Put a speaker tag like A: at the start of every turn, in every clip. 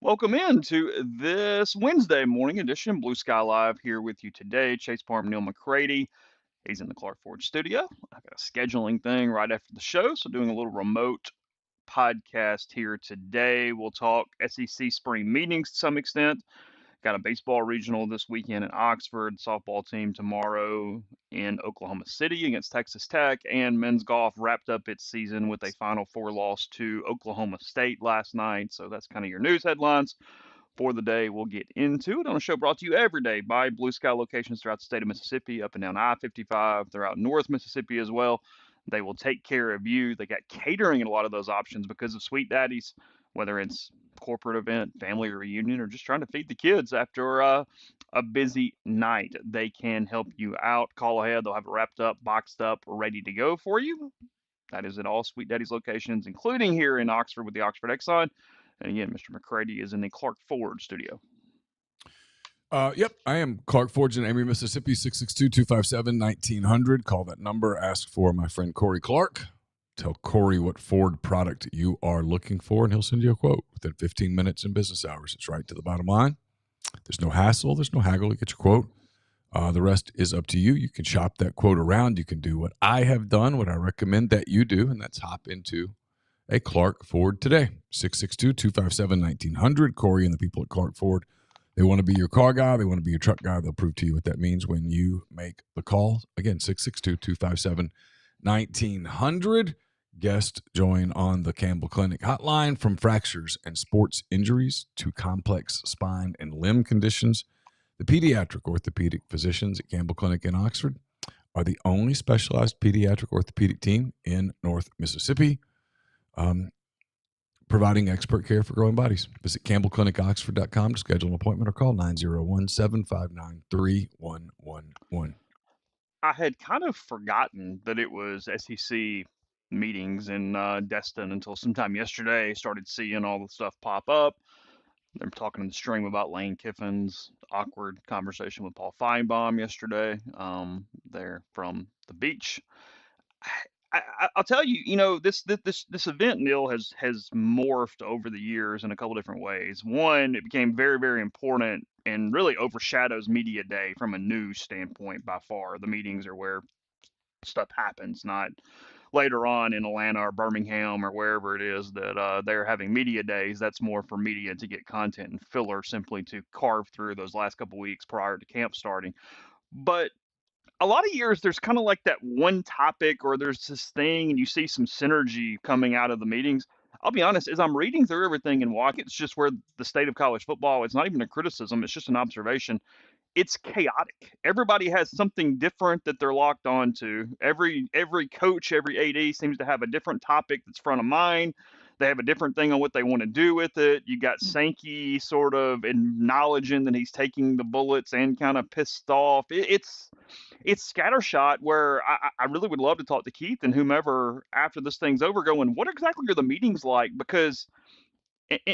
A: Welcome in to this Wednesday morning edition. Blue Sky Live here with you today. Chase Parham and Neal McCready. He's in the Clark Ford studio. I got a scheduling thing right after the show, so doing a little remote podcast here today. We'll talk SEC spring meetings to some extent. Got a baseball regional this weekend in Oxford, softball team tomorrow in Oklahoma City against Texas Tech, and men's golf wrapped up its season with a Final Four loss to Oklahoma State last night. So that's kind of your news headlines for the day. We'll get into it on a show brought to you every day by Blue Sky locations throughout the state of Mississippi, up and down I-55, throughout North Mississippi as well. They will take care of you. They got catering in a lot of those options because of Sweet Daddies, whether it's corporate event, family reunion, or just trying to feed the kids after a busy night. They can help you out. Call ahead. They'll have it wrapped up, boxed up, ready to go for you. That is at all Sweet Daddies locations, including here in Oxford with the Oxford Exxon. And again, Mr. McCready is in the Clark Ford studio.
B: Yep, I am Clark Ford in Amory, Mississippi, 662-257-1900. Call that number. Ask for my friend Corey Clark. Tell Corey what Ford product you are looking for, and he'll send you a quote within 15 minutes in business hours. It's right to the bottom line. There's no hassle. There's no haggle to get your quote. The rest is up to you. You can shop that quote around. You can do what I have done, what I recommend that you do, and that's hop into a Clark Ford today. 662-257-1900. Corey and the people at Clark Ford, they want to be your car guy. They want to be your truck guy. They'll prove to you what that means when you make the call. Again, 662-257-1900. Guest join on the Campbell Clinic hotline. From fractures and sports injuries to complex spine and limb conditions, the pediatric orthopedic physicians at Campbell Clinic in Oxford are the only specialized pediatric orthopedic team in North Mississippi, providing expert care for growing bodies. Visit campbellclinicoxford.com to schedule an appointment or call 901-759-3111.
A: I had kind of forgotten that it was SEC meetings in Destin until sometime yesterday. Started seeing all the stuff pop up. They're talking in the stream about Lane Kiffin's awkward conversation with Paul Feinbaum yesterday. There from the beach. I'll tell you, this event, Neil, has morphed over the years in a couple different ways. One, it became very, very important and really overshadows media day from a news standpoint by far. The meetings are where stuff happens, not later on in Atlanta or Birmingham or wherever it is that they're having media days. That's more for media to get content and filler, simply to carve through those last couple weeks prior to camp starting. But a lot of years there's kind of like that one topic, or there's this thing and you see some synergy coming out of the meetings. I'll be honest, as I'm reading through everything and walking, it's just where the state of college football, it's not even a criticism, it's just an observation. It's chaotic. Everybody has something different that they're locked on to. Every coach, every AD seems to have a different topic that's front of mind. They have a different thing on what they want to do with it. You got Sankey sort of acknowledging that he's taking the bullets and kind of pissed off. It's scattershot, where I really would love to talk to Keith and whomever after this thing's over, going, what exactly are the meetings like? Because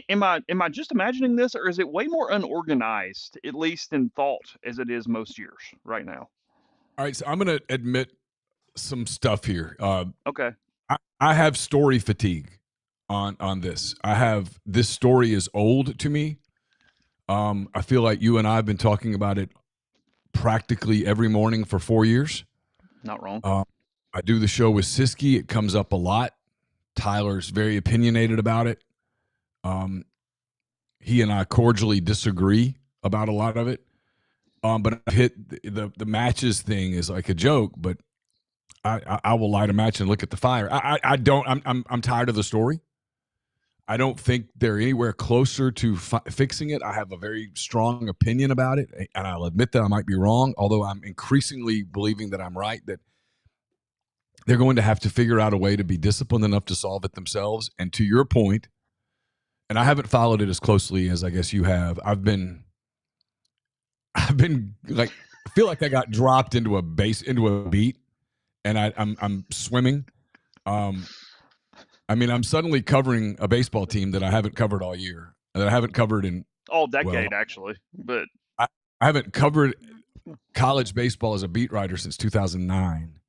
A: am I just imagining this, or is it way more unorganized, at least in thought, as it is most years right now?
B: All right, so I'm going to admit some stuff here.
A: Okay.
B: I have story fatigue on this. This story is old to me. I feel like you and I have been talking about it practically every morning for 4 years.
A: Not wrong.
B: I do the show with Siski. It comes up a lot. Tyler's very opinionated about it. He and I cordially disagree about a lot of it. But I've hit the matches thing is like a joke, but I will light a match and look at the fire. I'm tired of the story. I don't think they're anywhere closer to fixing it. I have a very strong opinion about it, and I'll admit that I might be wrong, although I'm increasingly believing that I'm right, that they're going to have to figure out a way to be disciplined enough to solve it themselves. And to your point, and I haven't followed it as closely as I guess you have, I've been like, I feel like I got dropped into a beat, and I'm swimming. I'm suddenly covering a baseball team that I haven't covered all year, that I haven't covered in
A: all decade, actually. But
B: I haven't covered college baseball as a beat writer since 2009.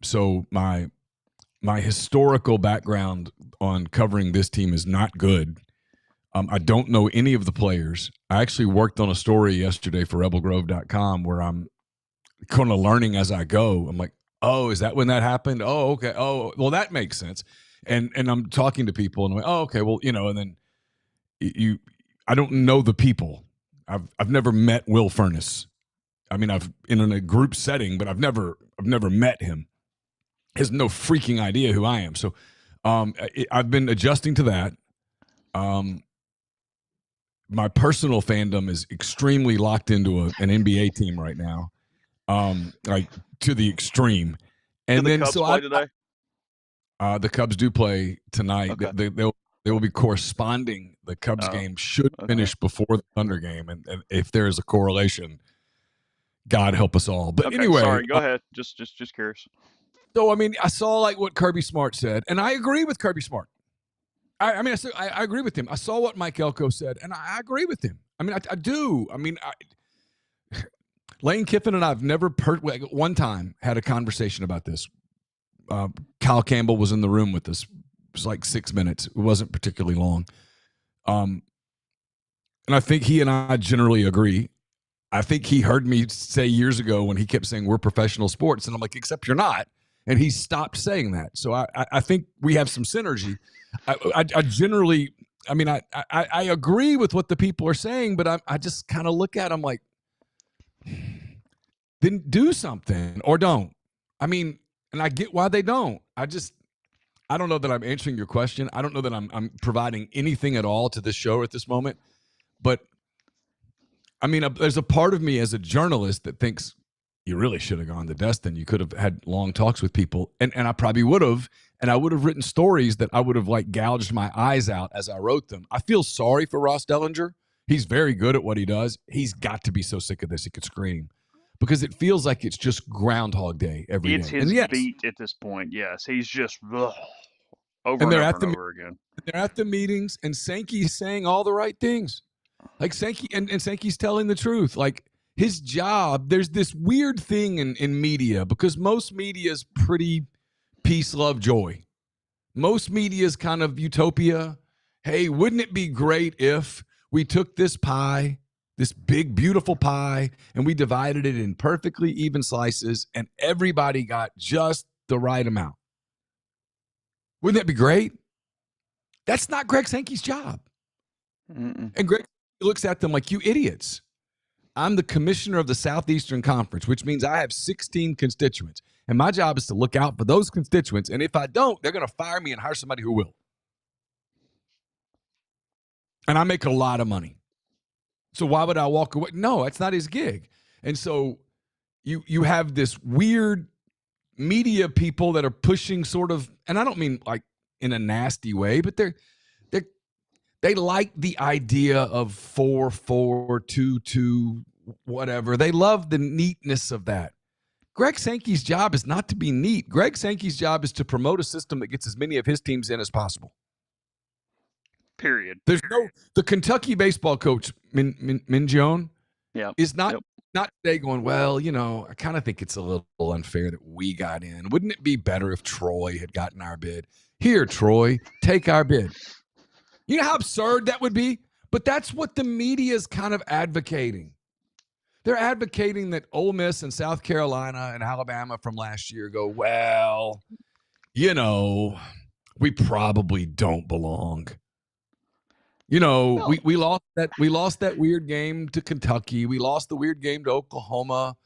B: So my historical background on covering this team is not good. I don't know any of the players. I actually worked on a story yesterday for rebelgrove.com where I'm kind of learning as I go. I'm like, oh, is that when that happened? Oh, okay. Oh, well, that makes sense. And I'm talking to people and I'm like, oh, okay, well, and then I don't know the people. I've never met Will Furness. I mean, I've in a group setting, but I've never met him. He has no freaking idea who I am. So I've been adjusting to that. My personal fandom is extremely locked into an NBA team right now, like to the extreme. And
A: Do the
B: then
A: Cubs play today?
B: The Cubs do play tonight.
A: Okay.
B: They will be corresponding. The Cubs game should finish before the Thunder game, and if there is a correlation, God help us all. But anyway,
A: sorry, go ahead. Just curious.
B: So I mean, I saw like what Kirby Smart said, and I agree with Kirby Smart. I agree with him. I saw what Mike Elko said, and I agree with him. I mean, I do. I mean, Lane Kiffin and I have never one time had a conversation about this. Kyle Campbell was in the room with us. It was like 6 minutes. It wasn't particularly long. And I think he and I generally agree. I think he heard me say years ago when he kept saying we're professional sports, and I'm like, except you're not. And he stopped saying that. So I think we have some synergy. I generally, I mean, I agree with what the people are saying, but I just kind of look at them like, then do something or don't. I mean, and I get why they don't. I don't know that I'm answering your question. I don't know that I'm providing anything at all to this show at this moment. But I mean, there's a part of me as a journalist that thinks you really should have gone to Destin. You could have had long talks with people, and I probably would have. And I would have written stories that I would have like gouged my eyes out as I wrote them. I feel sorry for Ross Dellinger. He's very good at what he does. He's got to be so sick of this he could scream, because it feels like it's just Groundhog Day every day.
A: It's his beat at this point. Yes, he's just over and over again.
B: They're at the meetings, and Sankey's saying all the right things. Like Sankey, and Sankey's telling the truth. Like his job, there's this weird thing in media, because most media is pretty peace, love, joy. Most media is kind of utopia. Hey, wouldn't it be great if we took this pie, this big, beautiful pie, and we divided it in perfectly even slices, and everybody got just the right amount? Wouldn't that be great? That's not Greg Sankey's job.
A: Mm-mm.
B: And Greg looks at them like, you idiots. I'm the commissioner of the Southeastern Conference, which means I have 16 constituents. And my job is to look out for those constituents. And if I don't, they're going to fire me and hire somebody who will. And I make a lot of money. So why would I walk away? No, that's not his gig. And so you have this weird media people that are pushing sort of, and I don't mean like in a nasty way, but they like the idea of 4-4-2-2, whatever. They love the neatness of that. Greg Sankey's job is not to be neat. Greg Sankey's job is to promote a system that gets as many of his teams in as possible.
A: Period.
B: The Kentucky baseball coach, Mingione, is not today going, well, I kind of think it's a little unfair that we got in. Wouldn't it be better if Troy had gotten our bid? Here, Troy, take our bid. You know how absurd that would be? But that's what the media is kind of advocating. They're advocating that Ole Miss and South Carolina and Alabama from last year go, well, we probably don't belong. We lost that weird game to Kentucky. We lost the weird game to Oklahoma.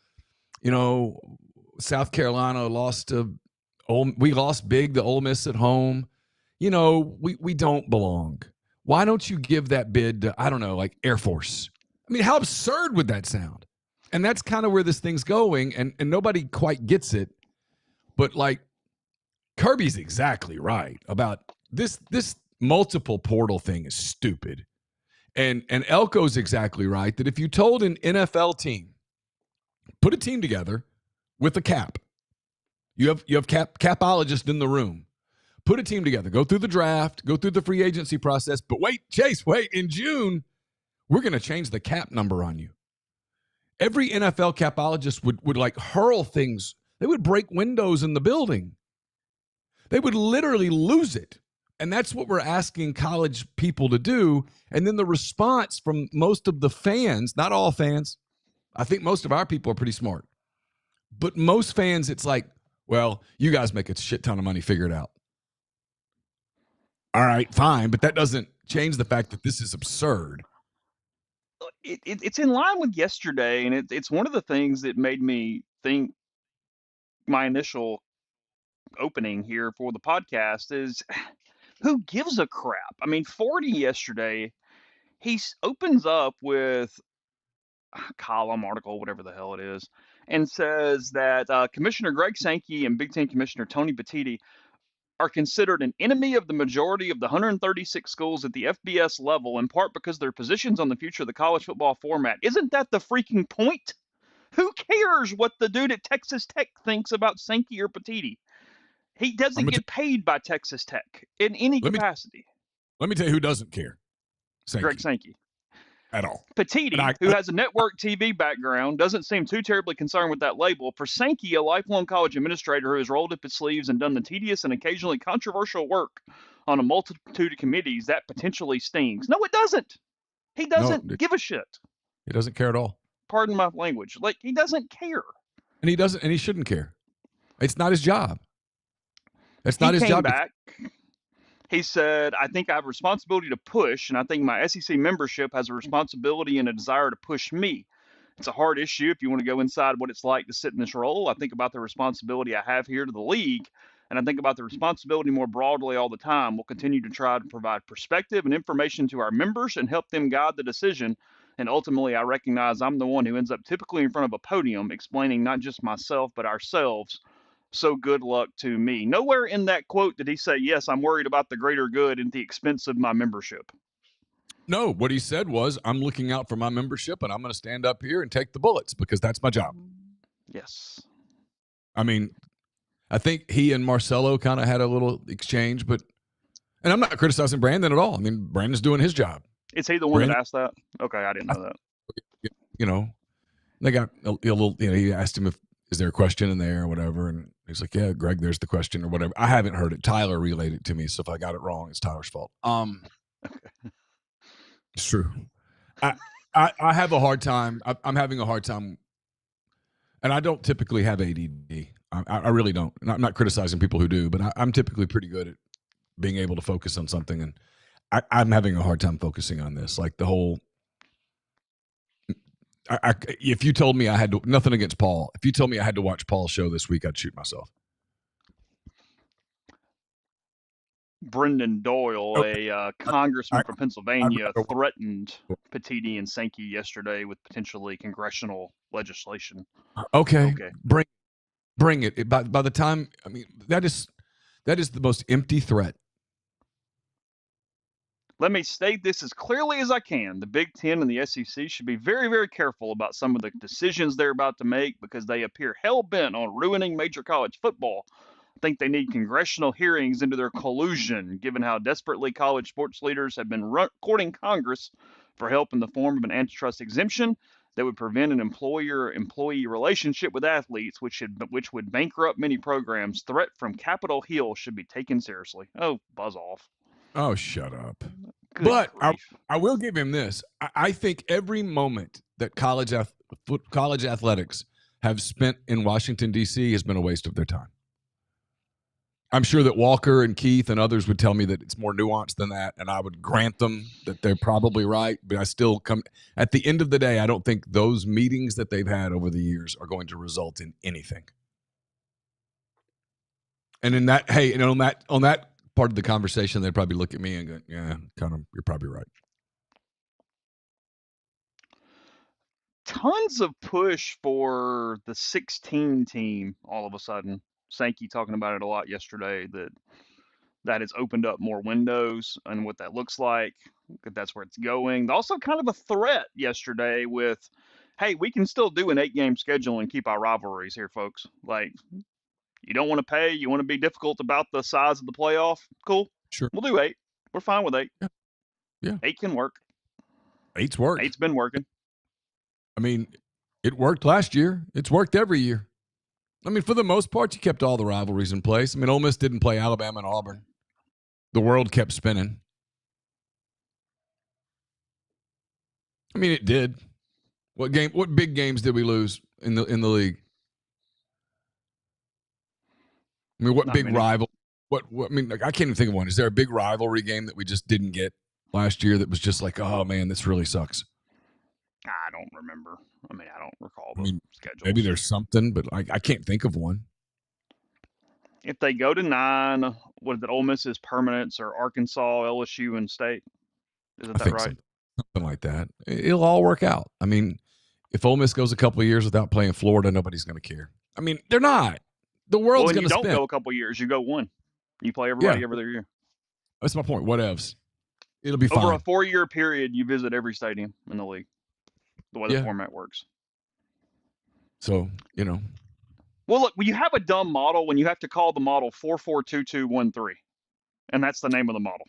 B: South Carolina lost we lost big to Ole Miss at home. We don't belong. Why don't you give that bid to, I don't know, like Air Force? I mean, how absurd would that sound? And that's kind of where this thing's going, and nobody quite gets it. But like Kirby's exactly right about this multiple portal thing is stupid. And Elko's exactly right that if you told an NFL team, put a team together with a cap, you have capologists in the room, put a team together, go through the draft, go through the free agency process, but wait, Chase, in June, we're going to change the cap number on you. Every NFL capologist would like hurl things. They would break windows in the building. They would literally lose it. And that's what we're asking college people to do. And then the response from most of the fans, not all fans, I think most of our people are pretty smart. But most fans, it's like, well, you guys make a shit ton of money, figure it out. All right, fine. But that doesn't change the fact that this is absurd.
A: It's in line with yesterday, and it's one of the things that made me think my initial opening here for the podcast is who gives a crap? I mean, 40 yesterday, opens up with a column, article, whatever the hell it is, and says that Commissioner Greg Sankey and Big Ten Commissioner Tony Petitti are considered an enemy of the majority of the 136 schools at the FBS level, in part because their positions on the future of the college football format. Isn't that the freaking point? Who cares what the dude at Texas Tech thinks about Sankey or Petitti? He doesn't get paid by Texas Tech in any capacity.
B: Let me tell you who doesn't care.
A: Greg Sankey.
B: At all.
A: Petitti, who has a network TV background, doesn't seem too terribly concerned with that label. For Sankey, a lifelong college administrator who has rolled up his sleeves and done the tedious and occasionally controversial work on a multitude of committees, that potentially stings. No, it doesn't. He doesn't give a shit.
B: He doesn't care at all.
A: Pardon my language. Like, he doesn't care.
B: And he shouldn't care. It's not his job. It's not his job.
A: Back. He said, I think I have a responsibility to push, and I think my SEC membership has a responsibility and a desire to push me. It's a hard issue if you want to go inside what it's like to sit in this role. I think about the responsibility I have here to the league, and I think about the responsibility more broadly all the time. We'll continue to try to provide perspective and information to our members and help them guide the decision. And ultimately, I recognize I'm the one who ends up typically in front of a podium explaining not just myself, but ourselves. So good luck to me. Nowhere in that quote did he say, yes, I'm worried about the greater good at the expense of my membership.
B: No, what he said was, I'm looking out for my membership, and I'm going to stand up here and take the bullets because that's my job.
A: Yes.
B: I mean, I think he and Marcelo kind of had a little exchange, and I'm not criticizing Brandon at all. I mean, Brandon's doing his job.
A: Is he the one that asked that? Okay, I didn't know that.
B: You know, they got a little, he asked him if, is there a question in there or whatever? And he's like, yeah, Greg, there's the question or whatever. I haven't heard it. Tyler relayed it to me. So if I got it wrong, it's Tyler's fault. It's true. I have a hard time. I'm having a hard time. And I don't typically have ADD. I really don't. And I'm not criticizing people who do, but I'm typically pretty good at being able to focus on something. And I'm having a hard time focusing on this. Like the whole, if you told me I had to, nothing against Paul, if you told me I had to watch Paul's show this week, I'd shoot myself.
A: Brendan Doyle, a congressman from Pennsylvania, threatened Petitti and Sankey yesterday with potentially congressional legislation.
B: Okay. Bring it. By the time, I mean, that is the most empty threat.
A: Let me state this as clearly as I can. The Big Ten and the SEC should be very, very careful about some of the decisions they're about to make because they appear hell-bent on ruining major college football. I think they need congressional hearings into their collusion, given how desperately college sports leaders have been courting Congress for help in the form of an antitrust exemption that would prevent an employer-employee relationship with athletes, which would bankrupt many programs. Threat from Capitol Hill should be taken seriously. Oh, buzz off.
B: Oh, shut up. But I will give him this. I think every moment that college athletics have spent in Washington, D.C. has been a waste of their time. I'm sure that Walker and Keith and others would tell me that it's more nuanced than that, and I would grant them that they're probably right. But I still come at the end of the day, I don't think those meetings that they've had over the years are going to result in anything. And in that, hey, and on that part of the conversation, they'd probably look at me and go, yeah, kind of, you're probably right.
A: Tons of push for the 16 team all of a sudden. Sankey talking about it a lot yesterday, that has opened up more windows and what that looks like, that that's where it's going. Also kind of a threat yesterday with, hey, we can still do an 8-game schedule and keep our rivalries here, folks. Like, you don't want to pay, you want to be difficult about the size of the playoff? Cool.
B: Sure.
A: We'll do 8. We're fine with 8.
B: Yeah.
A: 8 can work.
B: 8's worked.
A: 8's been working.
B: I mean, it worked last year. It's worked every year. I mean, for the most part, you kept all the rivalries in place. I mean, Ole Miss didn't play Alabama and Auburn. The world kept spinning. I mean, it did. What big games did we lose in the league? I mean, what
A: Not
B: big
A: many.
B: rival? I mean, like, I can't even think of one. Is there a big rivalry game that we just didn't get last year that was just like, oh man, this really sucks?
A: I don't remember. I mean, I don't recall
B: I
A: the
B: mean,
A: schedules.
B: maybe there's something, but I can't think of one.
A: If they go to 9, what is it? Ole Miss's permanents or Arkansas, LSU, and State. Isn't
B: I
A: that
B: think
A: right?
B: something like that. It'll all work out. I mean, if Ole Miss goes a couple of years without playing Florida, nobody's going to care. I mean, they're not. The
A: Well,
B: world's
A: and
B: going
A: you
B: to
A: don't
B: spin.
A: go a couple years. You go one. You play
B: Yeah,
A: everybody every other year.
B: that's my point. Whatevs. It'll be
A: Over
B: fine.
A: a 4-year period, you visit every stadium in the league. The way the
B: Yeah.
A: format works.
B: So,
A: Well, look, you have a dumb model when you have to call the model 442213, and that's the name of the model.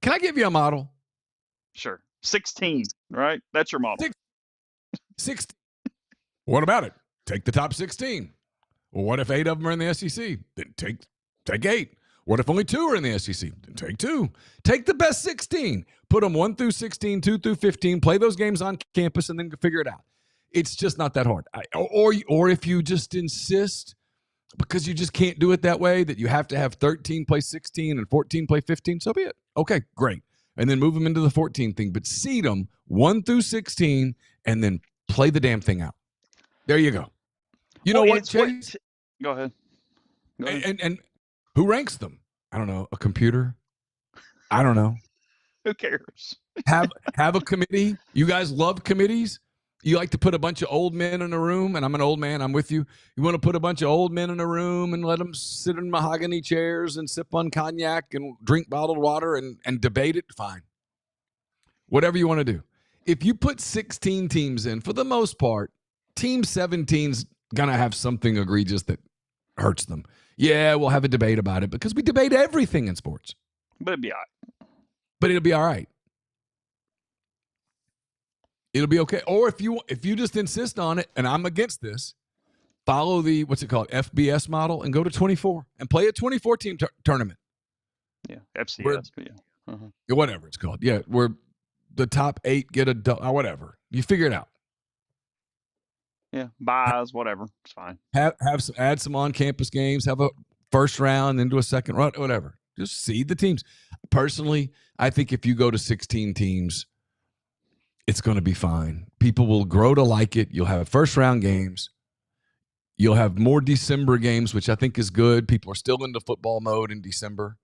B: Can I give you a model?
A: Sure, 16, right? That's your model.
B: 16. What about it? Take the top 16. Well, what if 8 of them are in the SEC? Then take 8. What if only 2 are in the SEC? Then take 2. Take the best 16. Put them 1 through 16, 2 through 15. Play those games on campus and then figure it out. It's just not that hard. Or if you just insist, because you just can't do it that way, that you have to have 13 play 16 and 14 play 15, so be it. Okay, great. And then move them into the 14 thing, but seed them 1 through 16 and then play the damn thing out. There you go. You know what, Chase?
A: Go ahead.
B: And who ranks them? I don't know. A computer? I don't know.
A: Who cares?
B: Have a committee. You guys love committees. You like to put a bunch of old men in a room, and I'm an old man. I'm with you. You want to put a bunch of old men in a room and let them sit in mahogany chairs and sip on cognac and drink bottled water and debate it? Fine. Whatever you want to do. If you put 16 teams in, for the most part, team 17's going to have something egregious that hurts them. Yeah, we'll have a debate about it because we debate everything in sports.
A: But it'll be all right.
B: But it'll be all right. It'll be okay. Or if you just insist on it, and I'm against this, follow the, what's it called, FBS model and go to 24 and play a 24 team tournament.
A: Yeah, FCS, but yeah.
B: Whatever it's called. Yeah, where the top 8 get whatever. You figure it out.
A: Yeah, buys, whatever. It's fine.
B: Add some on-campus games. Have a first round, then do a second round, whatever. Just seed the teams. Personally, I think if you go to 16 teams, it's going to be fine. People will grow to like it. You'll have first-round games. You'll have more December games, which I think is good. People are still into football mode in December.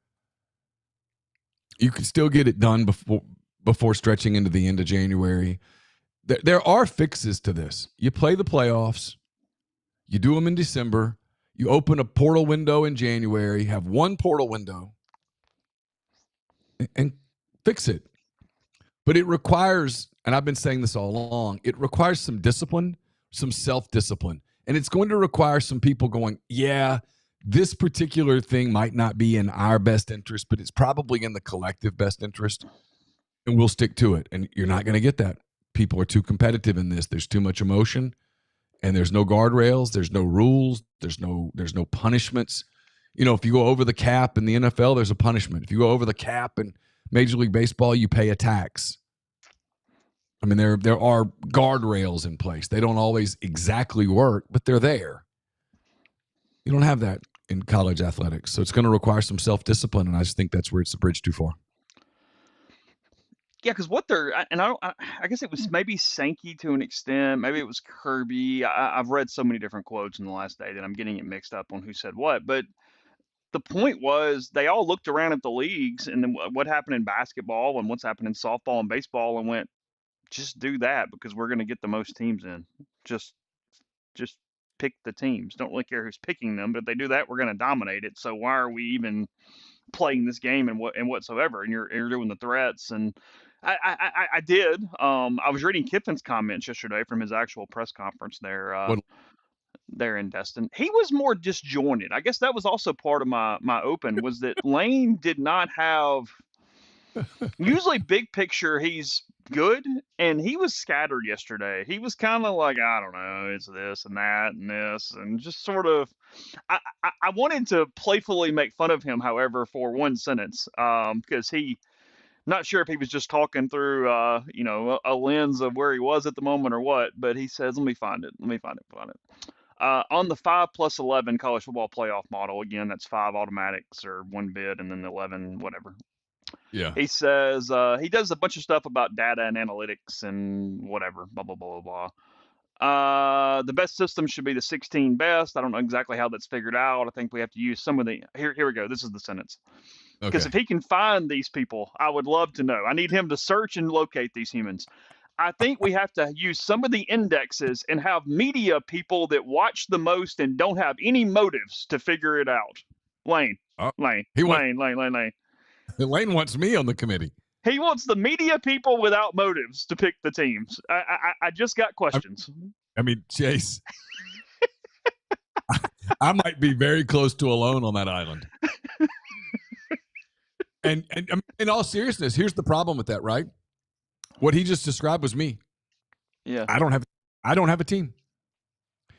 B: You can still get it done before stretching into the end of January. There are fixes to this. You play the playoffs. You do them in December. You open a portal window in January. Have one portal window. And fix it. But it requires, and I've been saying this all along, it requires some discipline, some self-discipline. And it's going to require some people going, yeah, this particular thing might not be in our best interest, but it's probably in the collective best interest. And we'll stick to it. And you're not going to get that. People are too competitive in this. There's too much emotion. And there's no guardrails. There's no rules. There's no punishments. If you go over the cap in the NFL, there's a punishment. If you go over the cap in Major League Baseball, you pay a tax. I mean, there are guardrails in place. They don't always exactly work, but they're there. You don't have that in college athletics. So it's going to require some self-discipline, and I just think that's where it's a bridge too far.
A: Yeah, because what they're, and I guess it was maybe Sankey to an extent. Maybe it was Kirby. I've read so many different quotes in the last day that I'm getting it mixed up on who said what. But the point was they all looked around at the leagues and then what happened in basketball and what's happened in softball and baseball and went, just do that because we're going to get the most teams in. Just pick the teams. Don't really care who's picking them, but if they do that, we're going to dominate it. So why are we even playing this game and whatsoever? And you're doing the threats. And I did. I was reading Kiffin's comments yesterday from his actual press conference there in Destin. He was more disjointed. I guess that was also part of my open was that Lane did not have Usually, big picture, he's good, and he was scattered yesterday. He was kind of like, I don't know, it's this and that and this, and just sort of. I wanted to playfully make fun of him, however, for one sentence, because he, not sure if he was just talking through, a lens of where he was at the moment or what, but he says, let me find it. Let me find it. On the 5+11 college football playoff model, again, that's five automatics or one bid and then 11, whatever.
B: Yeah.
A: He says he does a bunch of stuff about data and analytics and whatever, blah, blah, blah, blah, blah. The best system should be the 16 best. I don't know exactly how that's figured out. I think we have to use some of the. Here we go. This is the sentence. Because
B: Okay.
A: if he can find these people, I would love to know. I need him to search and locate these humans. I think we have to use some of the indexes and have media people that watch the most and don't have any motives to figure it out. Lane,
B: Oh,
A: Lane,
B: he wants
A: Lane, Lane, Lane, Lane.
B: Lane wants me on the committee.
A: He wants the media people without motives to pick the teams. I just got
B: I,
A: questions.
B: I mean, Chase, I might be very close to alone on that island. And in all seriousness, here's the problem with that, right? What he just described was me.
A: Yeah.
B: I don't have a team.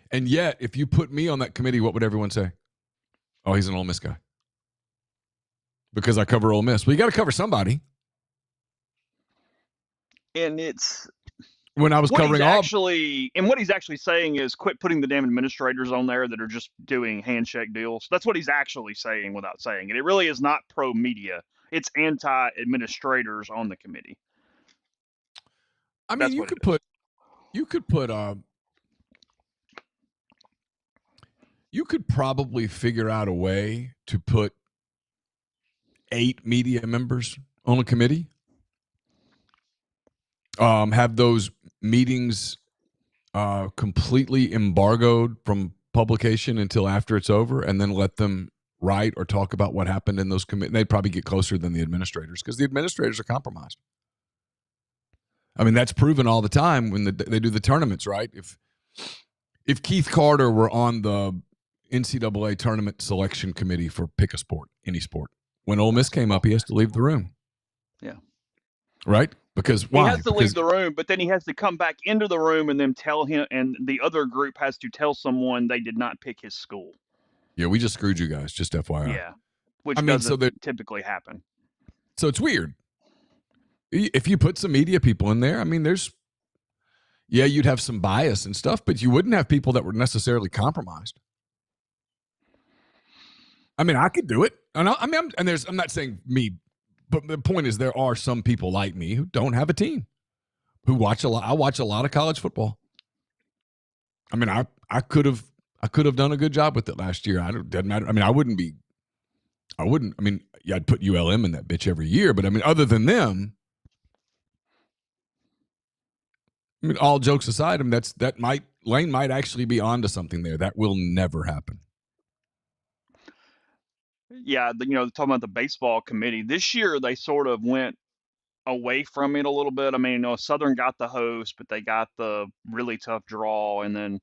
B: And yet, if you put me on that committee, what would everyone say? Oh, he's an Ole Miss guy. Because I cover Ole Miss. Well, you got to cover somebody.
A: And it's
B: when I was
A: what he's
B: covering all.
A: actually and what he's actually saying is quit putting the damn administrators on there that are just doing handshake deals. That's what he's actually saying without saying it. It really is not pro media. It's anti administrators on the committee.
B: I mean,
A: That's
B: you
A: what it
B: could
A: is.
B: put you could probably figure out a way to put 8 media members on a committee. Have those meetings completely embargoed from publication until after it's over, and then let them write or talk about what happened in those committees. They'd probably get closer than the administrators because the administrators are compromised. I mean, that's proven all the time when they do the tournaments, right? If Keith Carter were on the NCAA tournament selection committee for pick a sport, any sport, when Ole Miss came up, he has to leave the room.
A: Yeah.
B: Right? Because
A: why?
B: He
A: has to leave the room, but then he has to come back into the room and then tell him, and the other group has to tell someone they did not pick his school.
B: Yeah, we just screwed you guys, just FYI.
A: Yeah, which doesn't typically happen.
B: So it's weird. If you put some media people in there, I mean, you'd have some bias and stuff, but you wouldn't have people that were necessarily compromised. I mean, I could do it. I'm not saying me, but the point is there are some people like me who don't have a team, who watch a lot. I watch a lot of college football. I mean, I could have done a good job with it last year. Doesn't matter. I mean, I mean, yeah, I'd put ULM in that bitch every year, but I mean, other than them, I mean, all jokes aside, I mean, Lane might actually be onto something there. That will never happen.
A: Yeah, talking about the baseball committee this year, they sort of went away from it a little bit. I mean, Southern got the host, but they got the really tough draw, and then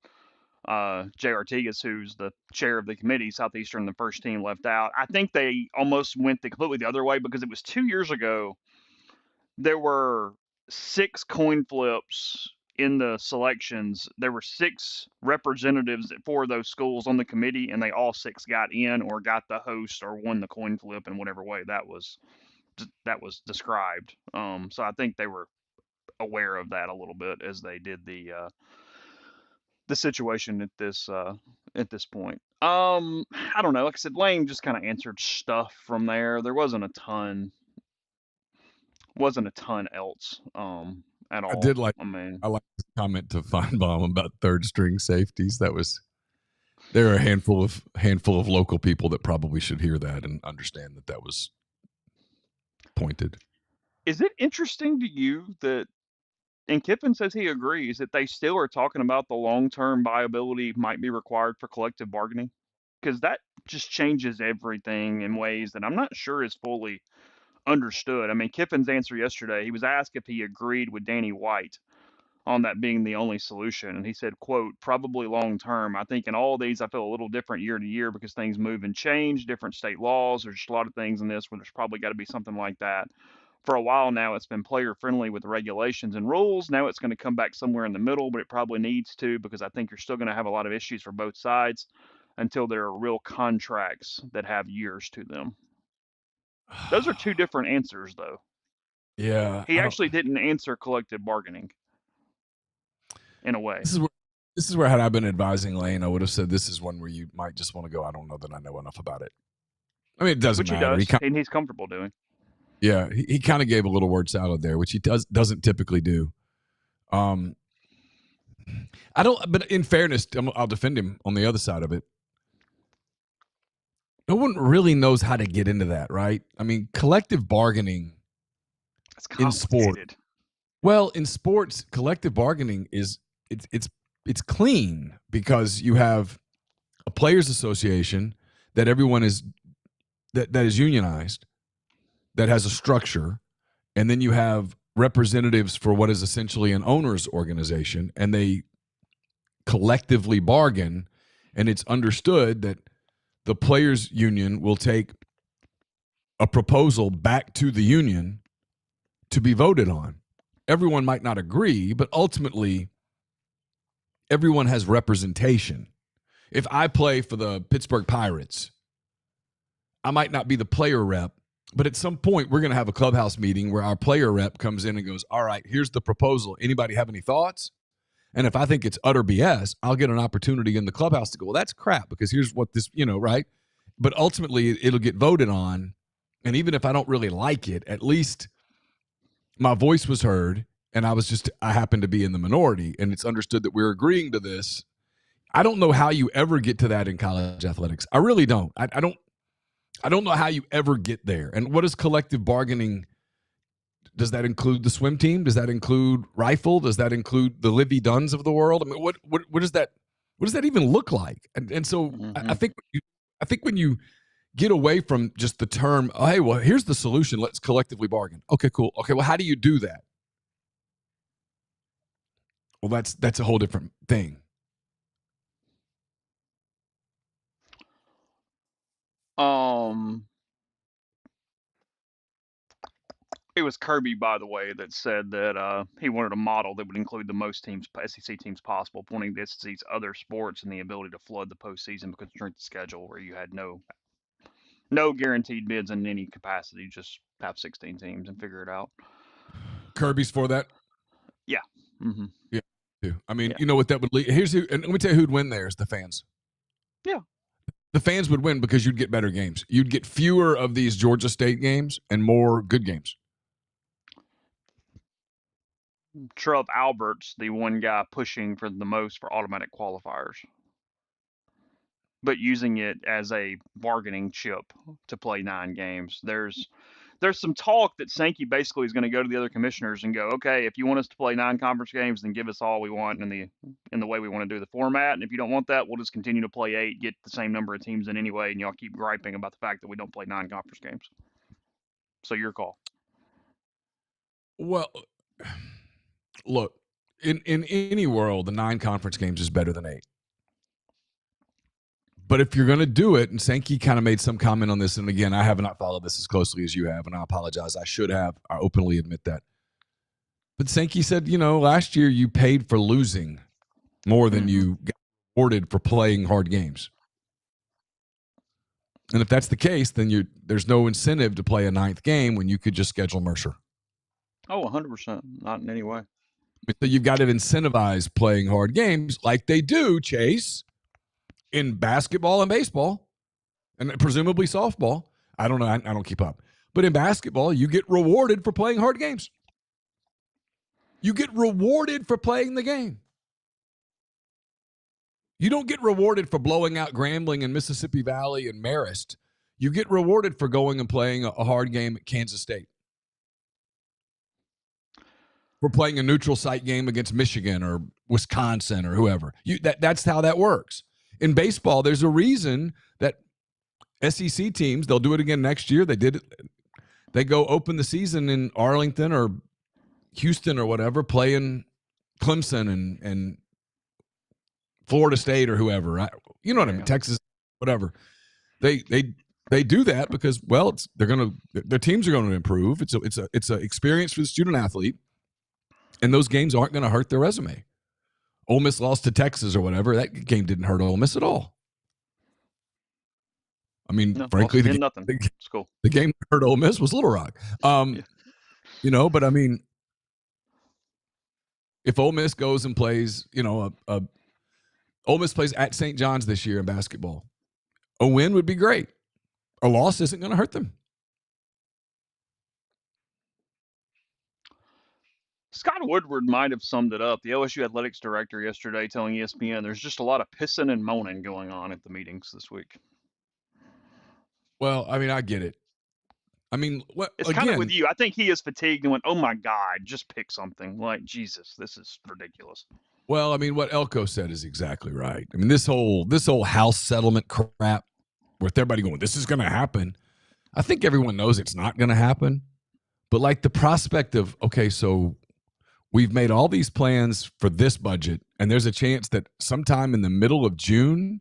A: Jay Artigas, who's the chair of the committee, Southeastern, the first team left out. I think they almost went completely the other way because it was 2 years ago. There were 6 coin flips in the selections. There were 6 representatives for those schools on the committee, and they all 6 got in or got the host or won the coin flip in whatever way that was described. So I think they were aware of that a little bit as they did the situation at this point. I don't know. Like I said, Lane just kind of answered stuff from there. There wasn't a ton else at
B: I
A: all.
B: did like.
A: I mean,
B: I like this comment to Feinbaum about third string safeties. There are a handful of local people that probably should hear that and understand that was pointed.
A: is it interesting to you that, and Kiffin says he agrees, that they still are talking about the long-term viability might be required for collective bargaining? Because that just changes everything in ways that I'm not sure is fully understood. I mean, Kiffin's answer yesterday, he was asked if he agreed with Danny White on that being the only solution. And he said, quote, probably long term. I think in all these, I feel a little different year to year because things move and change, different state laws. There's just a lot of things in this where there's probably got to be something like that for a while now it's been player friendly with the regulations and rules. Now it's going to come back somewhere in the middle, but it probably needs to because I think you're still going to have a lot of issues for both sides until there are real contracts that have years to them. Those are two different answers, though.
B: Yeah,
A: He
B: I don't.
A: actually didn't answer collective bargaining in a way.
B: This is where had I been advising Lane, I would have said this is one where you might just want to go. I don't know that I know enough about it. I mean, it doesn't
A: Which he
B: matter.
A: does, and he's comfortable doing.
B: Yeah, he kind of gave a little word salad there, which he doesn't typically do. I don't. But in fairness, I'll defend him on the other side of it. No one really knows how to get into that, right? I mean, collective bargaining in sport. Well, in sports, collective bargaining is it's clean because you have a players association that everyone is that is unionized, that has a structure, and then you have representatives for what is essentially an owners organization, and they collectively bargain, and it's understood that the players union will take a proposal back to the union to be voted on. Everyone might not agree, but ultimately everyone has representation. If I play for the Pittsburgh Pirates, I might not be the player rep, but at some point we're going to have a clubhouse meeting where our player rep comes in and goes, all right, here's the proposal. Anybody have any thoughts? And if I think it's utter BS, I'll get an opportunity in the clubhouse to go, well, that's crap because here's what this, right? But ultimately it'll get voted on. And even if I don't really like it, at least my voice was heard and I happened to be in the minority and it's understood that we're agreeing to this. I don't know how you ever get to that in college athletics. I really don't. I don't know how you ever get there. And what is collective bargaining? Does that include the swim team? Does that include rifle? Does that include the Livy Dunns of the world? I mean, what does that even look like? And so I think when you get away from just the term, oh, hey, well, here's the solution. Let's collectively bargain. Okay, cool. Okay, well, how do you do that? Well, that's a whole different thing.
A: It was Kirby, by the way, that said that he wanted a model that would include the most SEC teams possible, pointing to SEC's other sports and the ability to flood the postseason because of the schedule where you had no guaranteed bids in any capacity, just have 16 teams and figure it out.
B: Kirby's for that?
A: Yeah. Mm-hmm.
B: Yeah. I mean, you know what that would lead. And let me tell you who'd win there is the fans.
A: Yeah.
B: The fans would win because you'd get better games. You'd get fewer of these Georgia State games and more good games.
A: Trev Albert's the one guy pushing for the most for automatic qualifiers, but using it as a bargaining chip to play 9 games. There's some talk that Sankey basically is going to go to the other commissioners and go, okay, if you want us to play 9 conference games, then give us all we want in the way we want to do the format. And if you don't want that, we'll just continue to play 8, get the same number of teams in anyway, and y'all keep griping about the fact that we don't play 9 conference games. So your call.
B: Well, look, in any world, the 9 conference games is better than 8. But if you're going to do it, and Sankey kind of made some comment on this, and again, I have not followed this as closely as you have, and I apologize. I should have. I openly admit that. But Sankey said, last year you paid for losing more than you got rewarded for playing hard games. And if that's the case, then there's no incentive to play a 9th game when you could just schedule Mercer.
A: Oh, 100%. Not in any way.
B: So you've got to incentivize playing hard games like they do, Chase, in basketball and baseball, and presumably softball. I don't know. I don't keep up. But in basketball, you get rewarded for playing hard games. You get rewarded for playing the game. You don't get rewarded for blowing out Grambling and Mississippi Valley and Marist. You get rewarded for going and playing a hard game at Kansas State. For playing a neutral site game against Michigan or Wisconsin or whoever. That's how that works. In baseball, there's a reason that SEC teams, they'll do it again next year. They did it. They go open the season in Arlington or Houston or whatever, playing Clemson and Florida State or whoever. Right? You know what I mean? Texas, whatever. They They do that because, well, their teams are going to improve. It's a experience for the student athlete, and those games aren't going to hurt their resume. Ole Miss lost to Texas or whatever. That game didn't hurt Ole Miss at all. I mean,
A: No,
B: frankly,
A: lost 10-0. It's cool.
B: The game that hurt Ole Miss was Little Rock. Yeah. But I mean, if Ole Miss goes and plays, Ole Miss plays at St. John's this year in basketball, a win would be great. A loss isn't going to hurt them.
A: Scott Woodward might have summed it up. The OSU athletics director yesterday telling ESPN there's just a lot of pissing and moaning going on at the meetings this week.
B: Well, I mean, I get it. I mean,
A: it's kind of with you. I think he is fatigued and went, "Oh my God, just pick something." Like, Jesus, this is ridiculous.
B: Well, I mean, what Elko said is exactly right. I mean, this whole house settlement crap, with everybody going, "This is going to happen." I think everyone knows it's not going to happen. But like the prospect of, okay, so we've made all these plans for this budget, and there's a chance that sometime in the middle of June,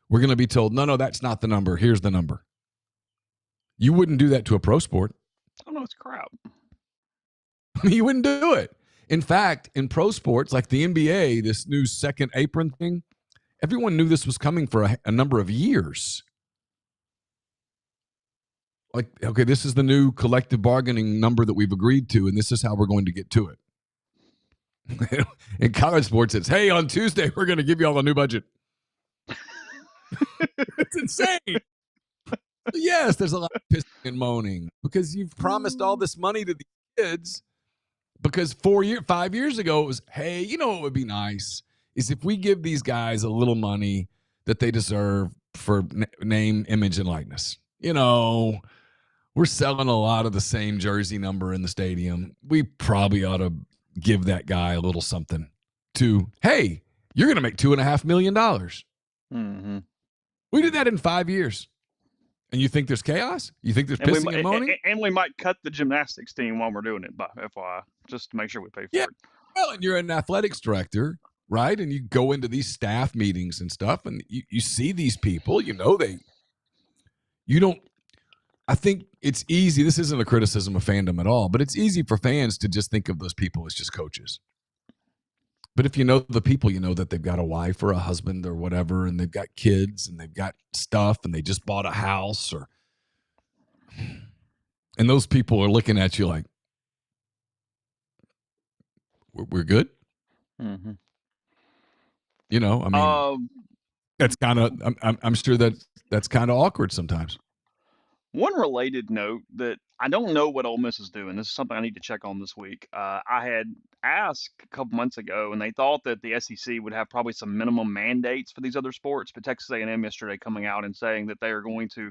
B: we're going to be told, no, that's not the number. Here's the number. You wouldn't do that to a pro sport.
A: Oh, no, it's crap.
B: You wouldn't do it. In fact, in pro sports, like the NBA, this new second apron thing, everyone knew this was coming for a number of years. Like, okay, this is the new collective bargaining number that we've agreed to, and this is how we're going to get to it. In college sports, it's, hey, on Tuesday, we're going to give you all a new budget. It's insane. Yes, there's a lot of pissing and moaning because you've promised all this money to the kids. Because 5 years ago, it was, hey, you know what would be nice is if we give these guys a little money that they deserve for name, image, and likeness. We're selling a lot of the same jersey number in the stadium. We probably ought to give that guy a little something to, hey, you're going to make $2.5 million.
A: Mm-hmm.
B: We did that in 5 years. And you think there's chaos? You think there's pissing and moaning?
A: And we might cut the gymnastics team while we're doing it, by FYI, just to make sure we pay for it.
B: Well, and you're an athletics director, right? And you go into these staff meetings and stuff, and you see these people, I think it's easy. This isn't a criticism of fandom at all, but it's easy for fans to just think of those people as just coaches. But if you know the people, you know that they've got a wife or a husband or whatever, and they've got kids and they've got stuff and they just bought a house and those people are looking at you like, we're good.
A: Mm-hmm.
B: That's kind of, I'm sure that's kind of awkward sometimes.
A: One related note that I don't know what Ole Miss is doing. This is something I need to check on this week. I had asked a couple months ago, and they thought that the SEC would have probably some minimum mandates for these other sports. But Texas A&M yesterday coming out and saying that they are going to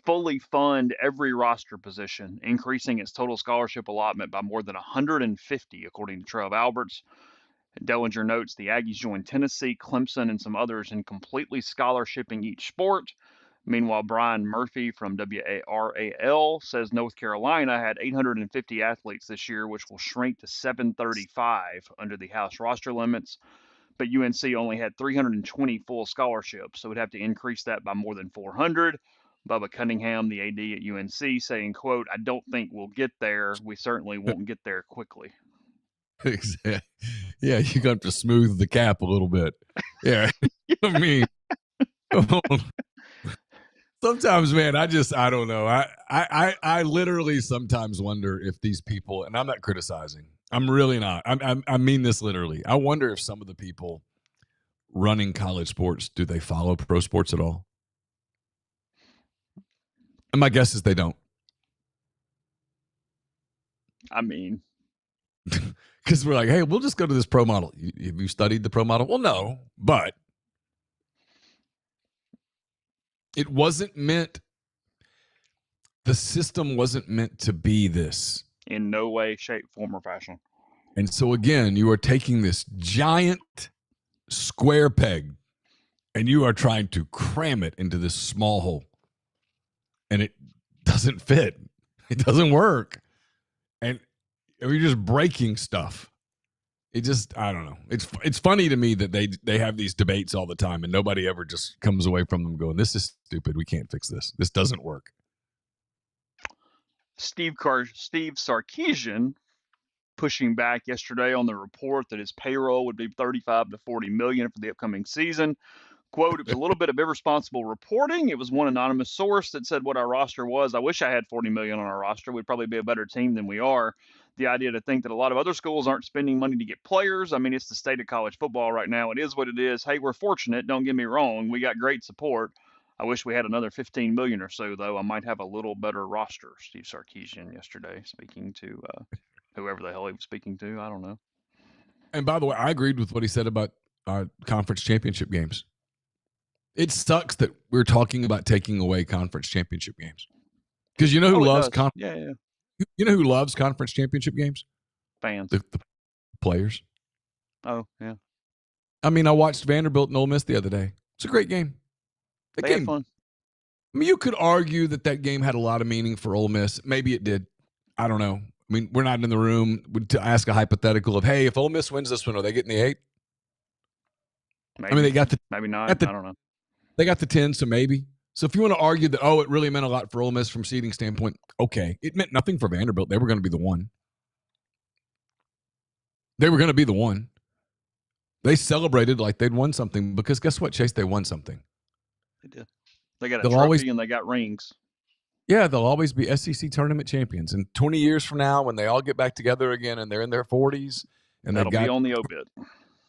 A: fully fund every roster position, increasing its total scholarship allotment by more than 150, according to Trev Alberts. Dellinger notes the Aggies joined Tennessee, Clemson, and some others in completely scholarshiping each sport. Meanwhile, Brian Murphy from WARAL says North Carolina had 850 athletes this year, which will shrink to 735 under the house roster limits. But UNC only had 320 full scholarships, so we'd have to increase that by more than 400. Bubba Cunningham, the AD at UNC, saying, quote, "I don't think we'll get there. We certainly won't get there quickly."
B: Exactly. Yeah, you got to smooth the cap a little bit. Yeah. I mean, sometimes, man, I don't know. I literally sometimes wonder if these people, and I'm not criticizing. I'm really not. I mean this literally. I wonder if some of the people running college sports, do they follow pro sports at all? And my guess is they don't.
A: I mean,
B: because we're like, hey, we'll just go to this pro model. Have you studied the pro model? Well, no, but it wasn't meant, the system wasn't meant to be this.
A: In no way, shape, form, or fashion.
B: And so again, you are taking this giant square peg and you are trying to cram it into this small hole. And it doesn't fit. It doesn't work. And you're just breaking stuff. It just, I don't know. It's funny to me that they have these debates all the time and nobody ever just comes away from them going, "This is stupid. We can't fix this. This doesn't work."
A: Steve Sarkisian pushing back yesterday on the report that his payroll would be 35 to 40 million for the upcoming season. Quote, it was a little bit of irresponsible reporting. It was one anonymous source that said what our roster was. I wish I had 40 million on our roster. We'd probably be a better team than we are. The idea to think that a lot of other schools aren't spending money to get players. I mean, it's the state of college football right now. It is what it is. Hey, we're fortunate. Don't get me wrong. We got great support. I wish we had another 15 million or so, though. I might have a little better roster. Steve Sarkisian yesterday speaking to whoever the hell he was speaking to. I don't know.
B: And by the way, I agreed with what he said about conference championship games. It sucks that we're talking about taking away conference championship games. Because you know who loves
A: yeah.
B: You know who loves conference championship games?
A: Fans.
B: The players.
A: Oh, yeah.
B: I mean, I watched Vanderbilt and Ole Miss the other day. It's a great game.
A: They had fun.
B: I mean, you could argue that game had a lot of meaning for Ole Miss. Maybe it did. I don't know. I mean, we're not in the room to ask a hypothetical of, hey, if Ole Miss wins this one, are they getting the 8?
A: Maybe.
B: I mean, they got the
A: maybe not. I don't know.
B: They got the 10, so maybe. So if you want to argue that, it really meant a lot for Ole Miss from seeding standpoint, okay. It meant nothing for Vanderbilt. They were going to be the one. They celebrated like they'd won something because guess what, Chase? They won something.
A: They did. They got a trophy and they got rings.
B: Yeah, they'll always be SEC tournament champions. And 20 years from now, when they all get back together again and they're in their 40s, and
A: that'll be on the obit.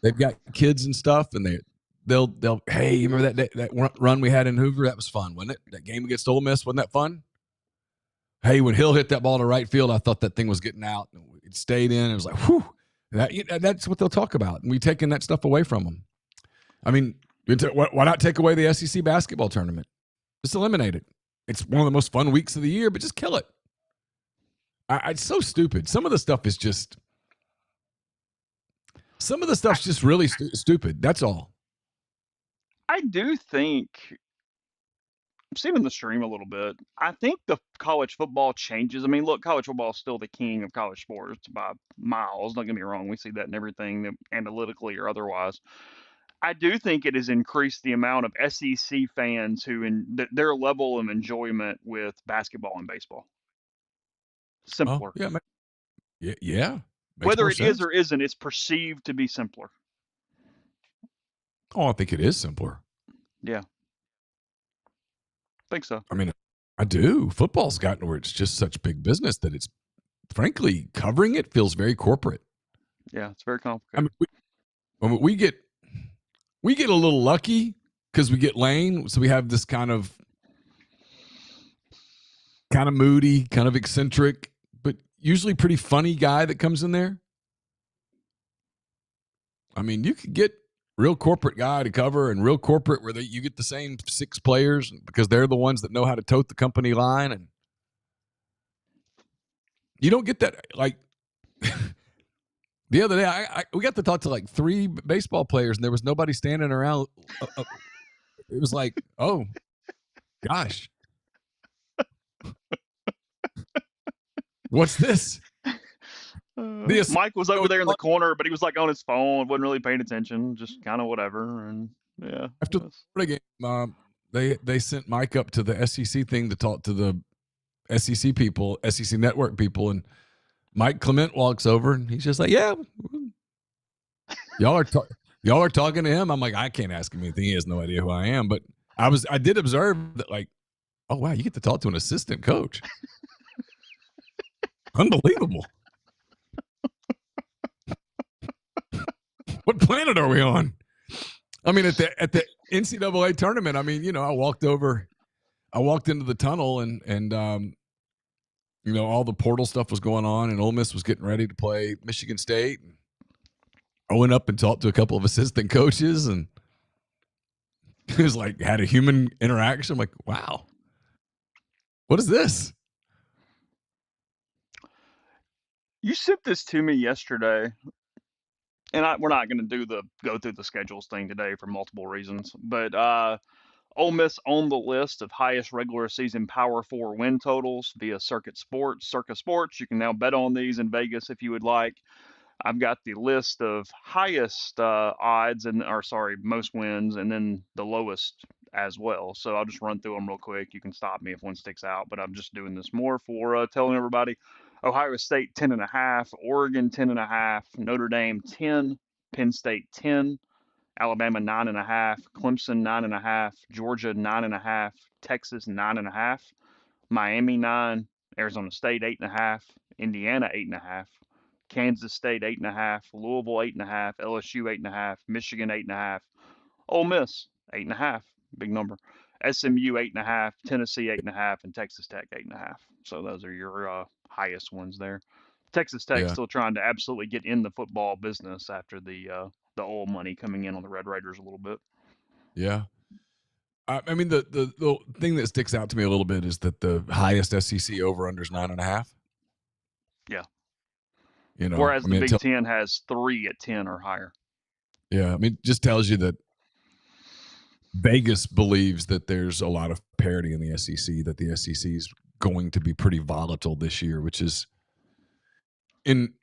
B: They've got kids and stuff, and they'll hey, you remember that run we had in Hoover? That was fun, wasn't it? That game against Ole Miss, wasn't that fun? Hey, when Hill hit that ball to right field, I thought that thing was getting out. It stayed in. It was like, whew. That's what they'll talk about. And we've taken that stuff away from them. I mean, why not take away the SEC basketball tournament? Just eliminate it. It's one of the most fun weeks of the year, but just kill it. It's so stupid. Some of the stuff is just really stupid. That's all.
A: I do think, I'm seeing the stream a little bit. I think the college football changes. I mean, look, college football is still the king of college sports by miles. Don't get me wrong. We see that in everything analytically or otherwise. I do think it has increased the amount of SEC fans their level of enjoyment with basketball and baseball. Simpler.
B: Oh, yeah.
A: Whether it is or isn't, it's perceived to be simpler.
B: Oh, I think it is simpler.
A: Yeah. I think so.
B: I mean, I do. Football's gotten where it's just such big business that it's, frankly, covering it feels very corporate.
A: Yeah, it's very complicated.
B: I mean, we get a little lucky because we get Lane, so we have this kind of moody, kind of eccentric, but usually pretty funny guy that comes in there. I mean, you could get real corporate guy to cover and real corporate where you get the same 6 players because they're the ones that know how to tote the company line, and you don't get that. Like the other day, we got to talk to like 3 baseball players, and there was nobody standing around. It was like, oh gosh, what's this?
A: Mike was over there in the corner, but he was like on his phone, wasn't really paying attention, just kind of whatever. And yeah,
B: after the game, they sent Mike up to the SEC thing to talk to the SEC people, SEC network people, and Mike Clement walks over and he's just like, "Yeah, y'all are talking to him." I'm like, I can't ask him anything. He has no idea who I am. But I did observe that, like, oh wow, you get to talk to an assistant coach. Unbelievable. What planet are we on? I mean, at the NCAA tournament, I mean, I walked into the tunnel and all the portal stuff was going on, and Ole Miss was getting ready to play Michigan State. I went up and talked to a couple of assistant coaches, and it was like had a human interaction. I'm like, wow, what is this?
A: You sent this to me yesterday, and we're not going to go through the schedules thing today for multiple reasons, but Ole Miss on the list of highest regular season Power 4 win totals via Circa Sports. You can now bet on these in Vegas if you would like. I've got the list of highest odds most wins, and then the lowest as well. So I'll just run through them real quick. You can stop me if one sticks out, but I'm just doing this more for telling everybody. Ohio State 10.5, Oregon 10.5, Notre Dame 10, Penn State 10, Alabama 9.5, Clemson 9.5, Georgia 9.5, Texas 9.5, Miami 9, Arizona State 8.5, Indiana 8.5, Kansas State 8.5, Louisville 8.5, LSU 8.5, Michigan 8.5, Ole Miss 8.5, big number. SMU 8.5, Tennessee 8.5, and Texas Tech 8.5. So those are your highest ones there. Texas Tech
B: Yeah,
A: still trying to absolutely get in the football business after the oil money coming in on the Red Raiders a little bit.
B: yeah. I mean, the thing that sticks out to me a little bit is that the highest SEC over under is 9.5.
A: Yeah.
B: You know,
A: Whereas
B: I
A: the
B: mean,
A: Big Ten has three at 10 or higher.
B: yeah, I mean, it just tells you that Vegas believes that there's a lot of parity in the SEC, that the SEC is going to be pretty volatile this year, which is in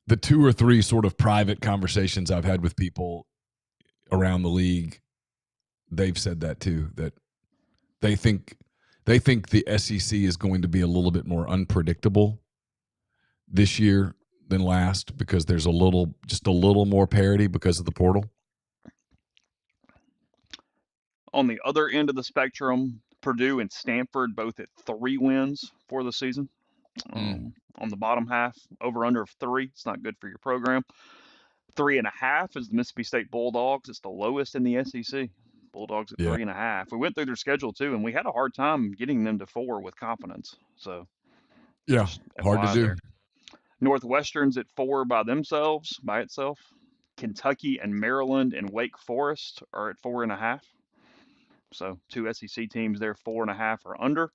B: the two or three sort of private conversations I've had with people around the league. They've said that too, that they think the SEC is going to be a little bit more unpredictable this year than last because there's just a little more parity because of the portal.
A: On the other end of the spectrum, Purdue and Stanford both at 3 wins for the season.
B: Mm,
A: On the bottom half, over under of 3. It's not good for your program. 3.5 is the Mississippi State Bulldogs. It's the lowest in the SEC. Bulldogs at
B: yeah,
A: 3.5. We went through their schedule too, and we had a hard time getting them to 4 with confidence. So
B: yeah,
A: just
B: hard to
A: FYI
B: do.
A: there. Northwestern's at 4 by itself. Kentucky and Maryland and Wake Forest are at 4.5. So two SEC teams there, 4.5 or under.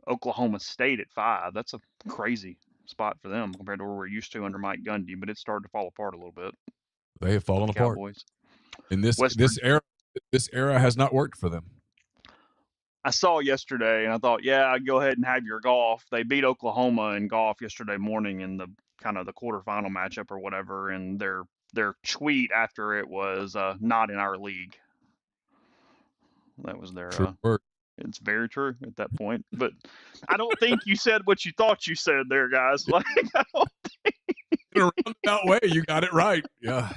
A: Oklahoma State at 5. That's a crazy spot for them compared to where we're used to under Mike Gundy, but it's started to fall apart a little bit
B: They have
A: for
B: fallen
A: the
B: apart.
A: Cowboys.
B: In
A: West
B: this era has not worked for them.
A: I saw yesterday and I thought, yeah, I'd go ahead and have your golf. They beat Oklahoma in golf yesterday morning in the kind of the quarterfinal matchup or whatever, and their tweet after it was not in our league. That was their
B: True work.
A: it's very true at that point. But I don't think you said what you thought you said there, guys. Like I don't
B: In a roundabout way, you got it right. Yeah.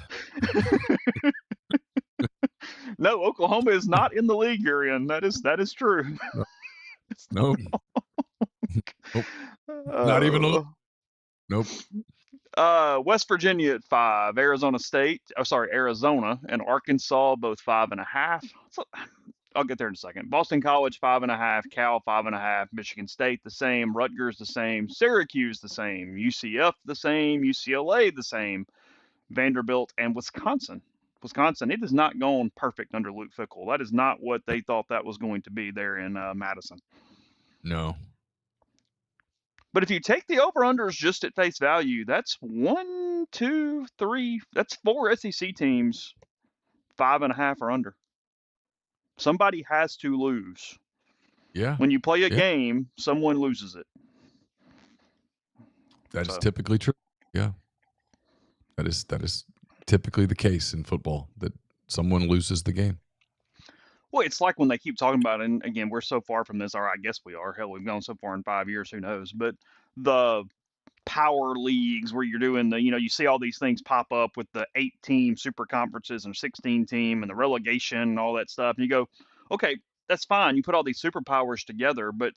A: No, Oklahoma is not in the league you're in. That is true.
B: No,
A: It's
B: no, nope. Not even a little.
A: not.
B: Nope.
A: West Virginia at 5, Arizona State. Oh, sorry, Arizona and Arkansas both 5.5. So, I'll get there in a second. Boston College 5.5, Cal 5.5, Michigan State the same, Rutgers the same, Syracuse the same, UCF the same, UCLA the same, Vanderbilt and Wisconsin. Wisconsin, it has not gone perfect under Luke Fickell. That is not what they thought that was going to be there in Madison.
B: No.
A: But if you take the over-unders just at face value, that's one, two, three. That's 4 SEC teams, 5.5 or under. Somebody has to lose.
B: Yeah.
A: When you play a
B: Yeah.
A: game, someone loses it.
B: That is
A: So,
B: typically true. Yeah. That is typically the case in football that someone loses the game.
A: well, it's like when they keep talking about it, and again, we're so far from this, or I guess we are. Hell, we've gone so far in 5 years, who knows? But the power leagues where you're doing you see all these things pop up with the 8-team super conferences and 16-team and the relegation and all that stuff. And you go, okay, that's fine. You put all these superpowers together, but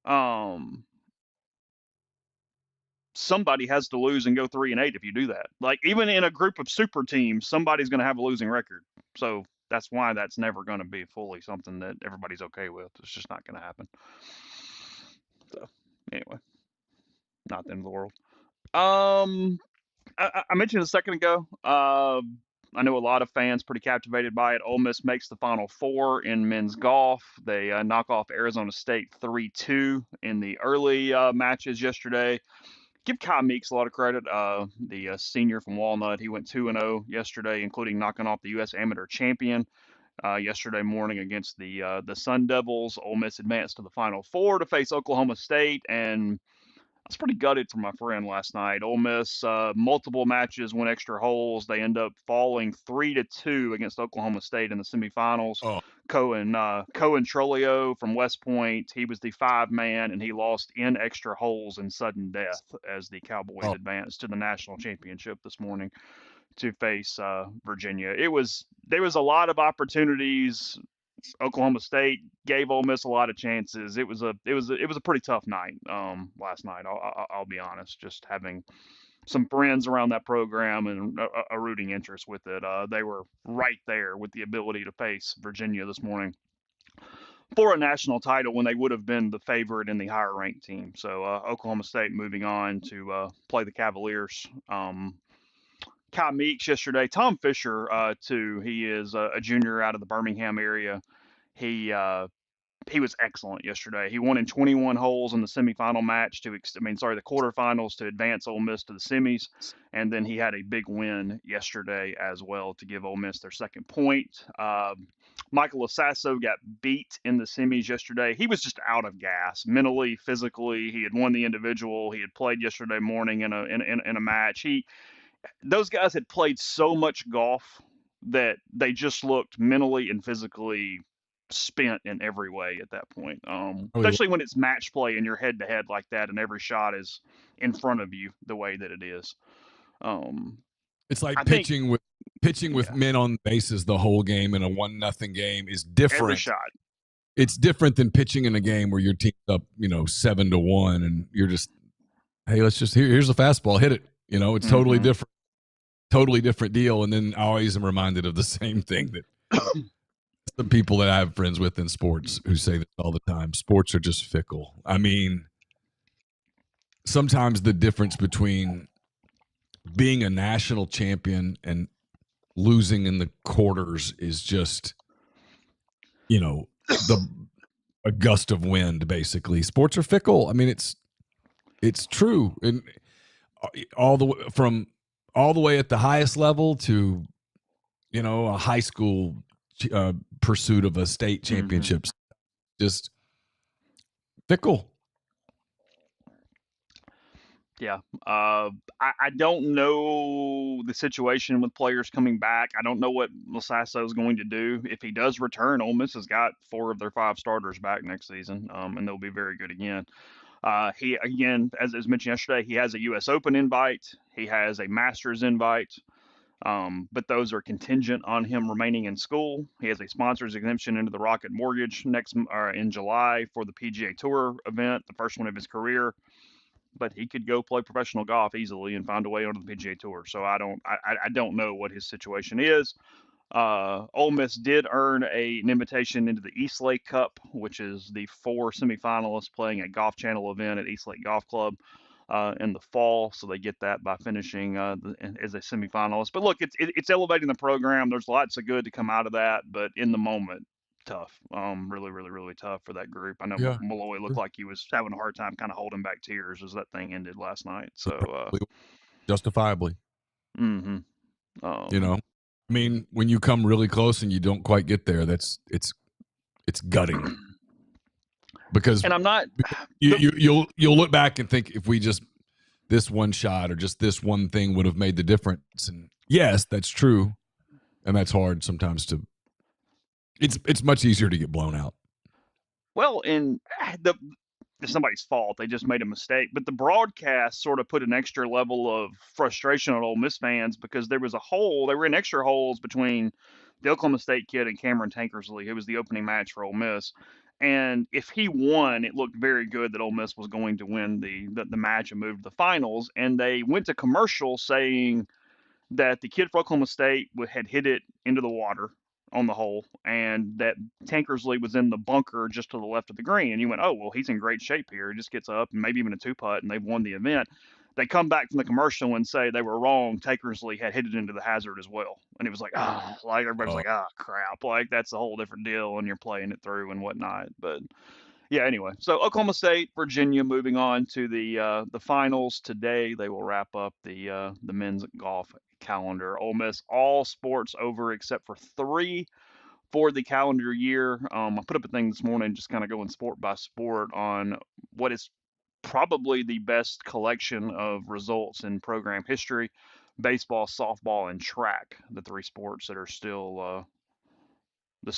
A: um, somebody has to lose and go 3-8 if you do that. Like even in a group of super teams, somebody's going to have a losing record. So that's why that's never going to be fully something that everybody's okay with. It's just not going to happen. So anyway, not the end of the world. Um, I mentioned a second ago. I know a lot of fans pretty captivated by it. Ole Miss makes the Final Four in men's golf. They knock off Arizona State 3-2 in the early matches yesterday. Give Kai Meeks a lot of credit. The senior from Walnut, he went 2-0 yesterday, including knocking off the U.S. Amateur champion yesterday morning against the Sun Devils. Ole Miss advanced to the Final Four to face Oklahoma State, and was pretty gutted for my friend last night. Ole Miss, multiple matches went extra holes. They end up falling 3-2 against Oklahoma State in the semifinals.
B: Oh,
A: Cohen Trolio from West Point, he was the 5 man, and he lost in extra holes in sudden death as the Cowboys
B: oh,
A: advanced to the national championship this morning to face Virginia. There was a lot of opportunities. Oklahoma State gave Ole Miss a lot of chances. It was a pretty tough night last night. I'll be honest. Just having some friends around that program and a rooting interest with it, they were right there with the ability to face Virginia this morning for a national title when they would have been the favorite in the higher ranked team. So Oklahoma State moving on to play the Cavaliers. Kai Meeks yesterday. Tom Fisher, too. He is a junior out of the Birmingham area. He uh, he was excellent yesterday. He won in 21 holes in the semifinal match the quarterfinals to advance Ole Miss to the semis, and then he had a big win yesterday as well to give Ole Miss their second point. Michael Lasasso got beat in the semis yesterday. He was just out of gas mentally, physically. He had won the individual. He had played yesterday morning in a match. Those guys had played so much golf that they just looked mentally and physically spent in every way at that point.
B: really,
A: Especially when it's match play and you're head to head like that, and every shot is in front of you the way that it is. Um,
B: it's
A: I
B: like
A: think,
B: pitching with
A: yeah,
B: men on bases the whole game in a 1-0 game is
A: every
B: different.
A: shot.
B: It's different than pitching in a game where your team's up, 7-1, and you're just, hey, let's just here's a fastball, hit it. It's
A: Hmm.
B: totally different deal. And then I always am reminded of the same thing that the people that I have friends with in sports who say this all the time. Sports are just fickle. I mean, sometimes the difference between being a national champion and losing in the quarters is just, the a gust of wind. Basically, sports are fickle. I mean, it's true, and all the from all the way at the highest level to a high school pursuit of a state
A: Hmm.
B: championships. Just fickle.
A: Yeah. I don't know the situation with players coming back. I don't know what Lasasso is going to do. If he does return, Ole Miss has got 4 of their 5 starters back next season, and they'll be very good again. He again, as mentioned yesterday, he has a U.S. Open invite. He has a Masters invite, but those are contingent on him remaining in school. He has a sponsors exemption into the Rocket Mortgage in July for the PGA Tour event, the first one of his career. But he could go play professional golf easily and find a way onto the PGA Tour. So I don't know what his situation is. Ole Miss did earn an invitation into the East Lake Cup, which is the 4 semifinalists playing a Golf Channel event at East Lake Golf Club in the fall. So they get that by finishing as a semifinalist. But look, it's elevating the program. There's lots of good to come out of that, but in the moment, tough. Really, really, really tough for that group. I know
B: Yeah,
A: Malloy looked like he was having a hard time kind of holding back tears as that thing ended last night. So,
B: justifiably.
A: mm-hmm.
B: You know,
A: um,
B: I mean, when you come really close and you don't quite get there, it's gutting because
A: and I'm not
B: you,
A: the
B: you you'll look back and think if we just this one shot or just this one thing would have made the difference. And yes, that's true, and that's hard sometimes to. It's much easier to get blown out.
A: well, and the it's somebody's fault. They just made a mistake. But the broadcast sort of put an extra level of frustration on Ole Miss fans because there was a hole. There were in extra holes between the Oklahoma State kid and Cameron Tankersley, who was the opening match for Ole Miss. And if he won, it looked very good that Ole Miss was going to win the match and move to the finals. And they went to commercial saying that the kid from Oklahoma State had hit it into the water on the hole, and that Tankersley was in the bunker just to the left of the green. And you went, oh, well, he's in great shape here. He just gets up and maybe even a 2 putt, and they've won the event. They come back from the commercial and say they were wrong. Tankersley had hit it into the hazard as well. And it was like, ah, like everybody's
B: Uh,
A: like, ah, crap. Like that's a whole different deal, and you're playing it through and whatnot. But yeah, anyway, so Oklahoma State, Virginia, moving on to the finals today. They will wrap up the men's golf calendar. Ole Miss all sports over except for 3 for the calendar year. I put up a thing this morning, just kind of going sport by sport on what is probably the best collection of results in program history. Baseball, softball, and track, the three sports that are still the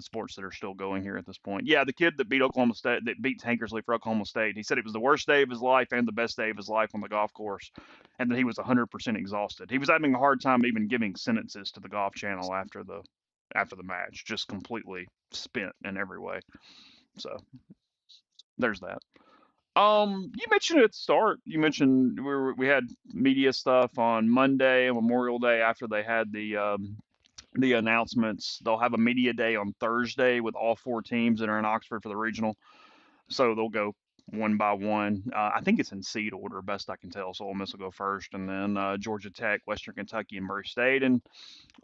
A: sports that are still going here at this point. Yeah, the kid that beat Oklahoma State, that beat Tankersley for Oklahoma State, he said it was the worst day of his life and the best day of his life on the golf course, and that he was 100% exhausted. He was having a hard time even giving sentences to the Golf Channel after the match, just completely spent in every way. So there's that. You mentioned at the start. You mentioned we had media stuff on Monday, Memorial Day, after they had the announcements. They'll have a media day on Thursday with all four teams that are in Oxford for the regional. So they'll go one by one. I think it's in seed order, best I can tell. So Ole Miss will go first, and then Georgia Tech, Western Kentucky, and Murray State. And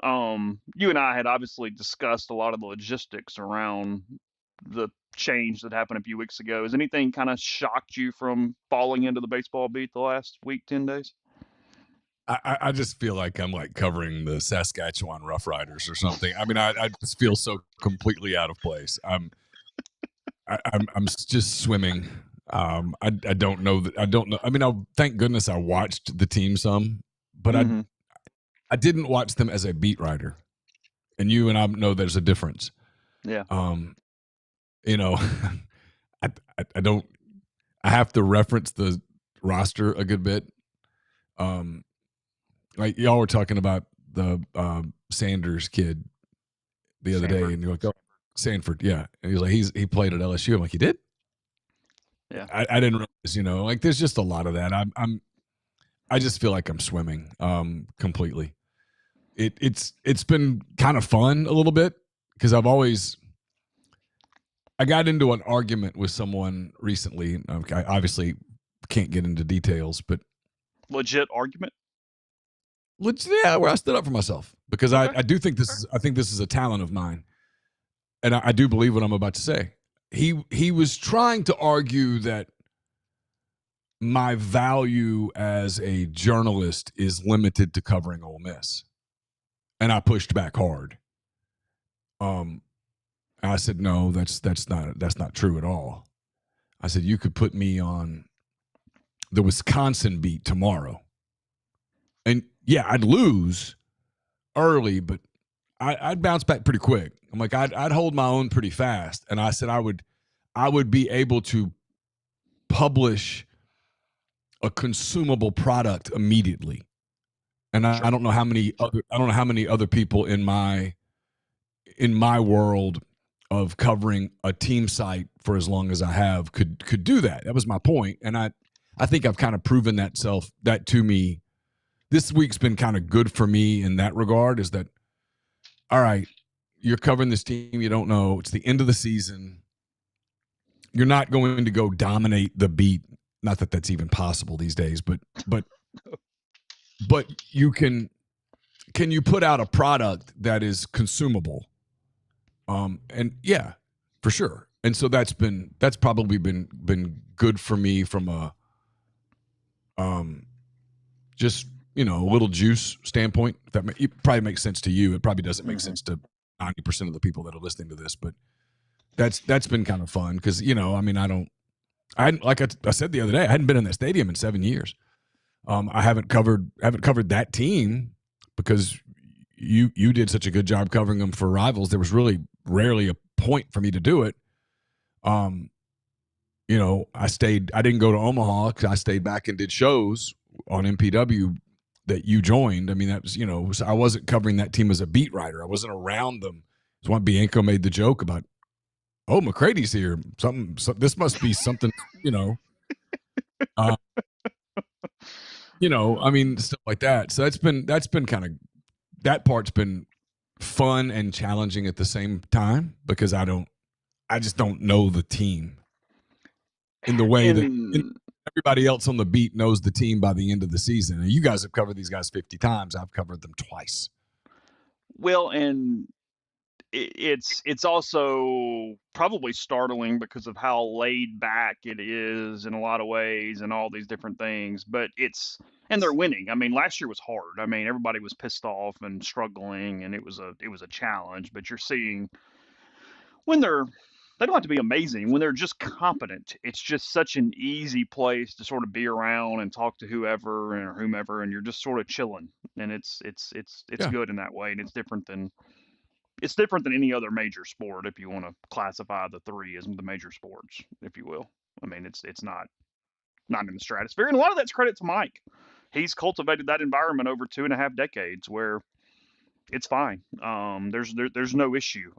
A: you and I had obviously discussed a lot of the logistics around the change that happened a few weeks ago. Has anything kind of shocked you from falling into the baseball beat the last week, 10 days?
B: I just feel like I'm like covering the Saskatchewan Roughriders or something. I mean, I just feel so completely out of place. I'm just swimming. I don't know that I don't know. I mean, thank goodness I watched the team some, but
A: Mm-hmm.
B: I didn't watch them as a beat writer. And you and I know there's a difference.
A: Yeah.
B: Um, you know, I don't. I have to reference the roster a good bit. Like y'all were talking about the Sanders kid the other day,
A: Sanford.
B: and you're like, "Oh, Sanford, yeah." And he's like, he played at LSU. I'm like, he did.
A: Yeah.
B: I didn't realize, like there's just a lot of that. I just feel like I'm swimming completely. It's been kind of fun a little bit because I got into an argument with someone recently. I obviously can't get into details, but
A: Legit argument.
B: yeah, where I stood up for myself because
A: Okay.
B: I do think I think this is a talent of mine, and I do believe what I'm about to say. He was trying to argue that my value as a journalist is limited to covering Ole Miss, and I pushed back hard. Um, I said no, that's not true at all. I said you could put me on the Wisconsin beat tomorrow, and yeah, I'd lose early, but I'd bounce back pretty quick. I'm like I'd hold my own pretty fast, and I said I would be able to publish a consumable product immediately. And
A: Sure.
B: I don't know how many other people in my world of covering a team site for as long as I have could do that. That was my point, and I think I've kind of proven that to me. This week's been kind of good for me in that regard. Is that all right? You're covering this team you don't know. It's the end of the season. You're not going to go dominate the beat. Not that that's even possible these days, but but you can you put out a product that is consumable? And yeah, for sure. And so that's probably been good for me from a just a little juice standpoint. It probably makes sense to you. It probably doesn't make
A: Mm-hmm.
B: sense to 90% of the people that are listening to this, but that's been kind of fun because I mean like I said the other day, I hadn't been in that stadium in 7 years. I haven't covered that team because you did such a good job covering them for rivals. There was really rarely a point for me to do it. I didn't go to Omaha because I stayed back and did shows on MPW that you joined. I mean, that was, so I wasn't covering that team as a beat writer. I wasn't around them. It's why Bianco made the joke about, oh, McCready's here. This must be something, uh, I mean, stuff like that. So that's been kind of, that part's been fun and challenging at the same time because I just don't know the team in the way that
A: And
B: everybody else on the beat knows the team by the end of the season. And you guys have covered these guys 50 times. I've covered them twice.
A: well, and it's also probably startling because of how laid back it is in a lot of ways and all these different things. But and they're winning. I mean, last year was hard. I mean, everybody was pissed off and struggling, and it was a challenge. But you're seeing when they're they don't have to be amazing. When they're just competent, it's just such an easy place to sort of be around and talk to whoever or whomever, and you're just sort of chilling. And it's
B: Yeah.
A: good in that way, and it's different than any other major sport if you want to classify the three as the major sports, if you will. I mean, it's not in the stratosphere, and a lot of that's credit to Mike. He's cultivated that environment over 2.5 decades where it's fine. There's no issue.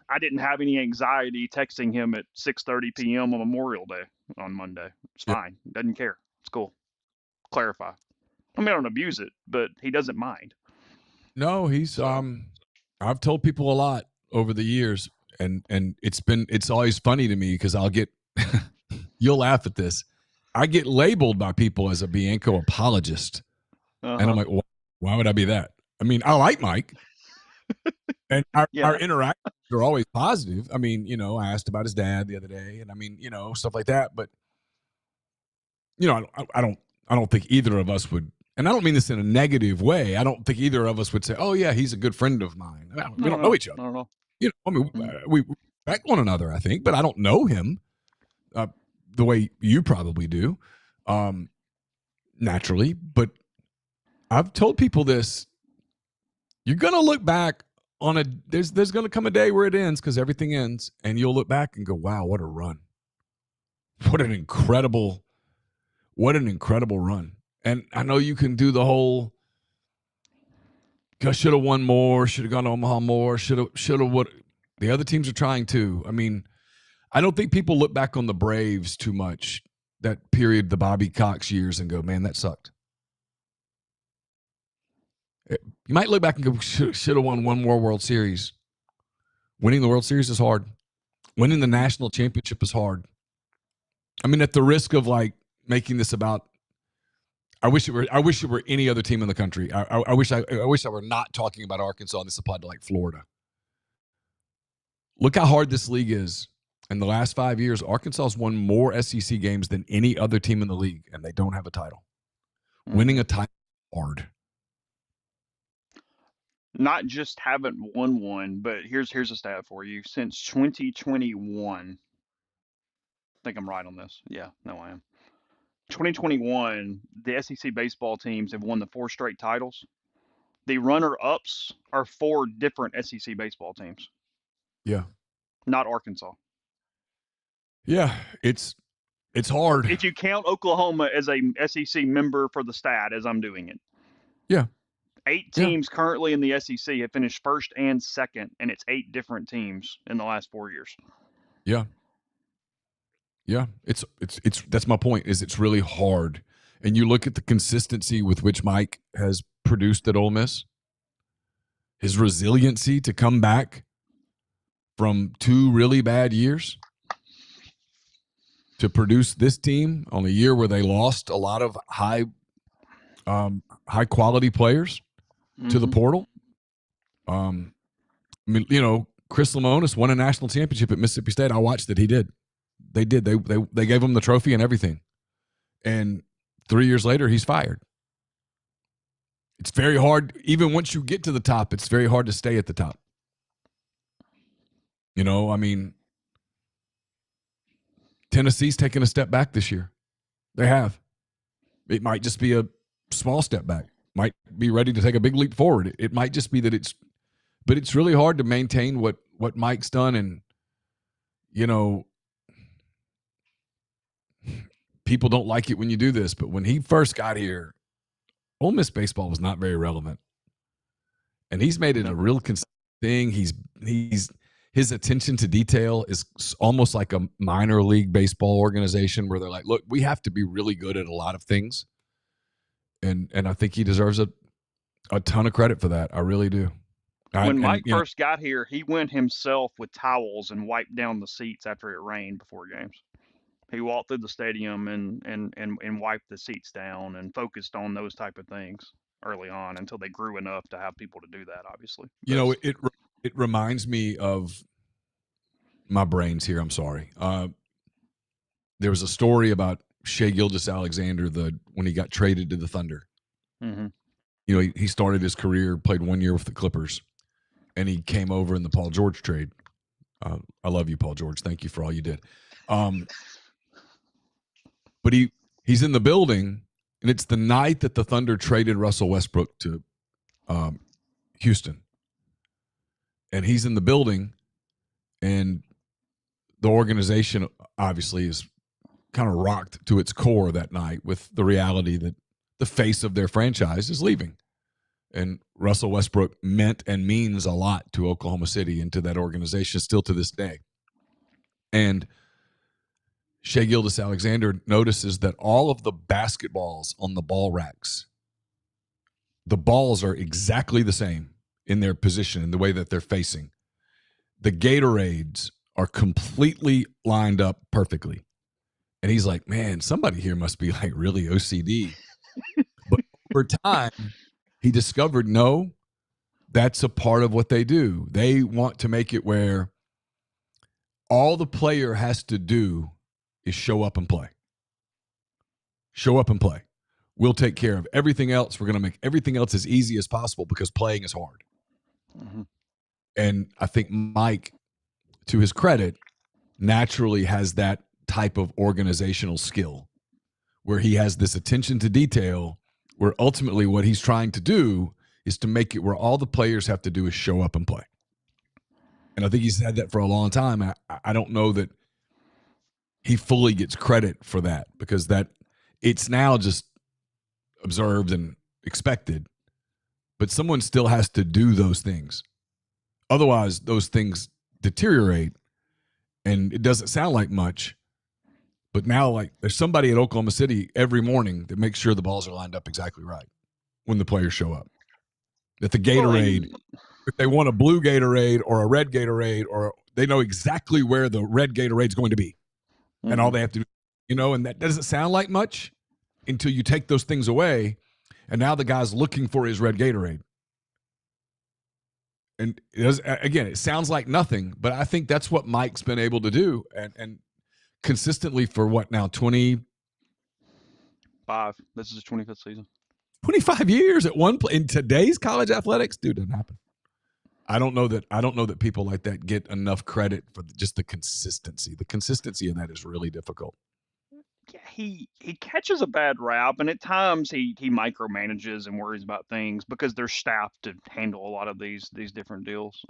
A: I didn't have any anxiety texting him at 6:30 p.m. on Memorial Day on Monday. It's
B: Yeah.
A: fine. Doesn't care. It's cool. Clarify. I mean, I don't abuse it, but he doesn't mind.
B: No, he's
A: So,
B: I've told people a lot over the years, and it's always funny to me because I'll get you'll laugh at this. I get labeled by people as a Bianco apologist, and I'm
A: uh-huh.
B: like, why would I be that? I mean, I like Mike, and our
A: Yeah.
B: interactions are always positive. I mean, I asked about his dad the other day, and I mean, stuff like that. But I don't think either of us would, and I don't mean this in a negative way. I don't think either of us would say, "Oh yeah, he's a good friend of mine." We
A: I don't
B: don't know
A: know.
B: each other.
A: I don't know.
B: I mean,
A: Mhm.
B: we respect one another, I think, but I don't know him uh, the way you probably do, um, naturally. But I've told people this: you're gonna look back on there's gonna come a day where it ends because everything ends, and you'll look back and go, "Wow, what a run! What an incredible, what an incredible run!" And I know you can do the whole should have won more, should have gone to Omaha more, should have what the other teams are trying to. I mean, I don't think people look back on the Braves too much, that period, the Bobby Cox years, and go, man, that sucked. You might look back and go, should have won one more World Series. Winning the World Series is hard. Winning the
A: Mhm.
B: national championship is hard. I mean, at the risk of like making this about, I wish it were any other team in the country. I wish I were not talking about Arkansas and this applied to like Florida. Look how hard this league is. In the last 5 years, Arkansas has won more SEC games than any other team in the league, and they don't have a title. Winning
A: Mhm.
B: a title is hard.
A: Not just haven't won one, but here's a stat for you. Since 2021, I think I'm right on this. Yeah, no, I am. 2021, the SEC baseball teams have won the four straight titles. The runner-ups are four different SEC baseball teams,
B: Yeah.
A: not Arkansas.
B: Yeah. It's hard.
A: If you count Oklahoma as a SEC member for the stat, as I'm doing it,
B: Yeah.
A: eight
B: Yeah.
A: teams currently in the SEC have finished first and second, and it's eight different teams in the last 4 years.
B: Yeah. Yeah. It's that's my point, is it's really hard. And you look at the consistency with which Mike has produced at Ole Miss, his resiliency to come back from two really bad years to produce this team on a year where they lost a lot of high quality players to the
A: Mm-hmm.
B: portal. Um, I mean, Chris Lemonis won a national championship at Mississippi State. I watched it. He did. They did. They gave him the trophy and everything. And 3 years later, he's fired. It's very hard. Even once you get to the top, it's very hard to stay at the top. I mean, Tennessee's taken a step back this year. They have. It might just be a small step back. Might be ready to take a big leap forward. It might just be that but it's really hard to maintain what Mike's done. And you know, people don't like it when you do this, but when he first got here, Ole Miss baseball was not very relevant, and he's made it a
A: No.
B: real thing. He's his attention to detail is almost like a minor league baseball organization where they're like, look, we have to be really good at a lot of things, and I think he deserves a ton of credit for that. I really do.
A: When
B: And
A: Mike first got here, he went himself with towels and wiped down the seats after it rained before games. He walked through the stadium and wiped the seats down and focused on those type of things early on until they grew enough to have people to do that, obviously. But
B: it reminds me of my brains here. I'm sorry. There was a story about Shea Gilgeous-Alexander when he got traded to the Thunder.
A: mm-hmm.
B: He started his career, played 1 year with the Clippers, and he came over in the Paul George trade. I love you, Paul George. Thank you for all you did. But he's in the building, and it's the night that the Thunder traded Russell Westbrook to Houston. And he's in the building, and the organization obviously is kind of rocked to its core that night with the reality that the face of their franchise is leaving. And Russell Westbrook meant and means a lot to Oklahoma City and to that organization still to this day. And Shai Gilgeous-Alexander notices that all of the basketballs on the ball racks, the balls are exactly the same in their position and the way that they're facing. The Gatorades are completely lined up perfectly. And he's like, man, somebody here must be like really OCD. But over time, he discovered, no, that's a part of what they do. They want to make it where all the player has to do is show up and play. Show up and play. We'll take care of everything else. We're going to make everything else as easy as possible because playing is hard. Mm-hmm. And I think Mike, to his credit, naturally has that type of organizational skill where he has this attention to detail, where ultimately what he's trying to do is to make it where all the players have to do is show up and play. And I think he's had that for a long time. I don't know that he fully gets credit for that because that it's now just observed and expected, but someone still has to do those things. Otherwise, those things deteriorate, and it doesn't sound like much. But now, like, there's somebody at Oklahoma City every morning that makes sure the balls are lined up exactly right when the players show up. That the Gatorade, if they want a blue Gatorade or a red Gatorade, or they know exactly where the red Gatorade is going to be. Mm-hmm. And all they have to do, and that doesn't sound like much until you take those things away. And now the guy's looking for his red Gatorade. And it sounds like nothing, but I think that's what Mike's been able to do. And consistently for what now, 25?
A: This is his 25th season.
B: 25 years at one place in today's college athletics, dude, doesn't happen. I don't know that people like that get enough credit for just the consistency. The consistency of that is really difficult.
A: Yeah, he catches a bad rap, and at times he micromanages and worries about things because there's staff to handle a lot of these different deals.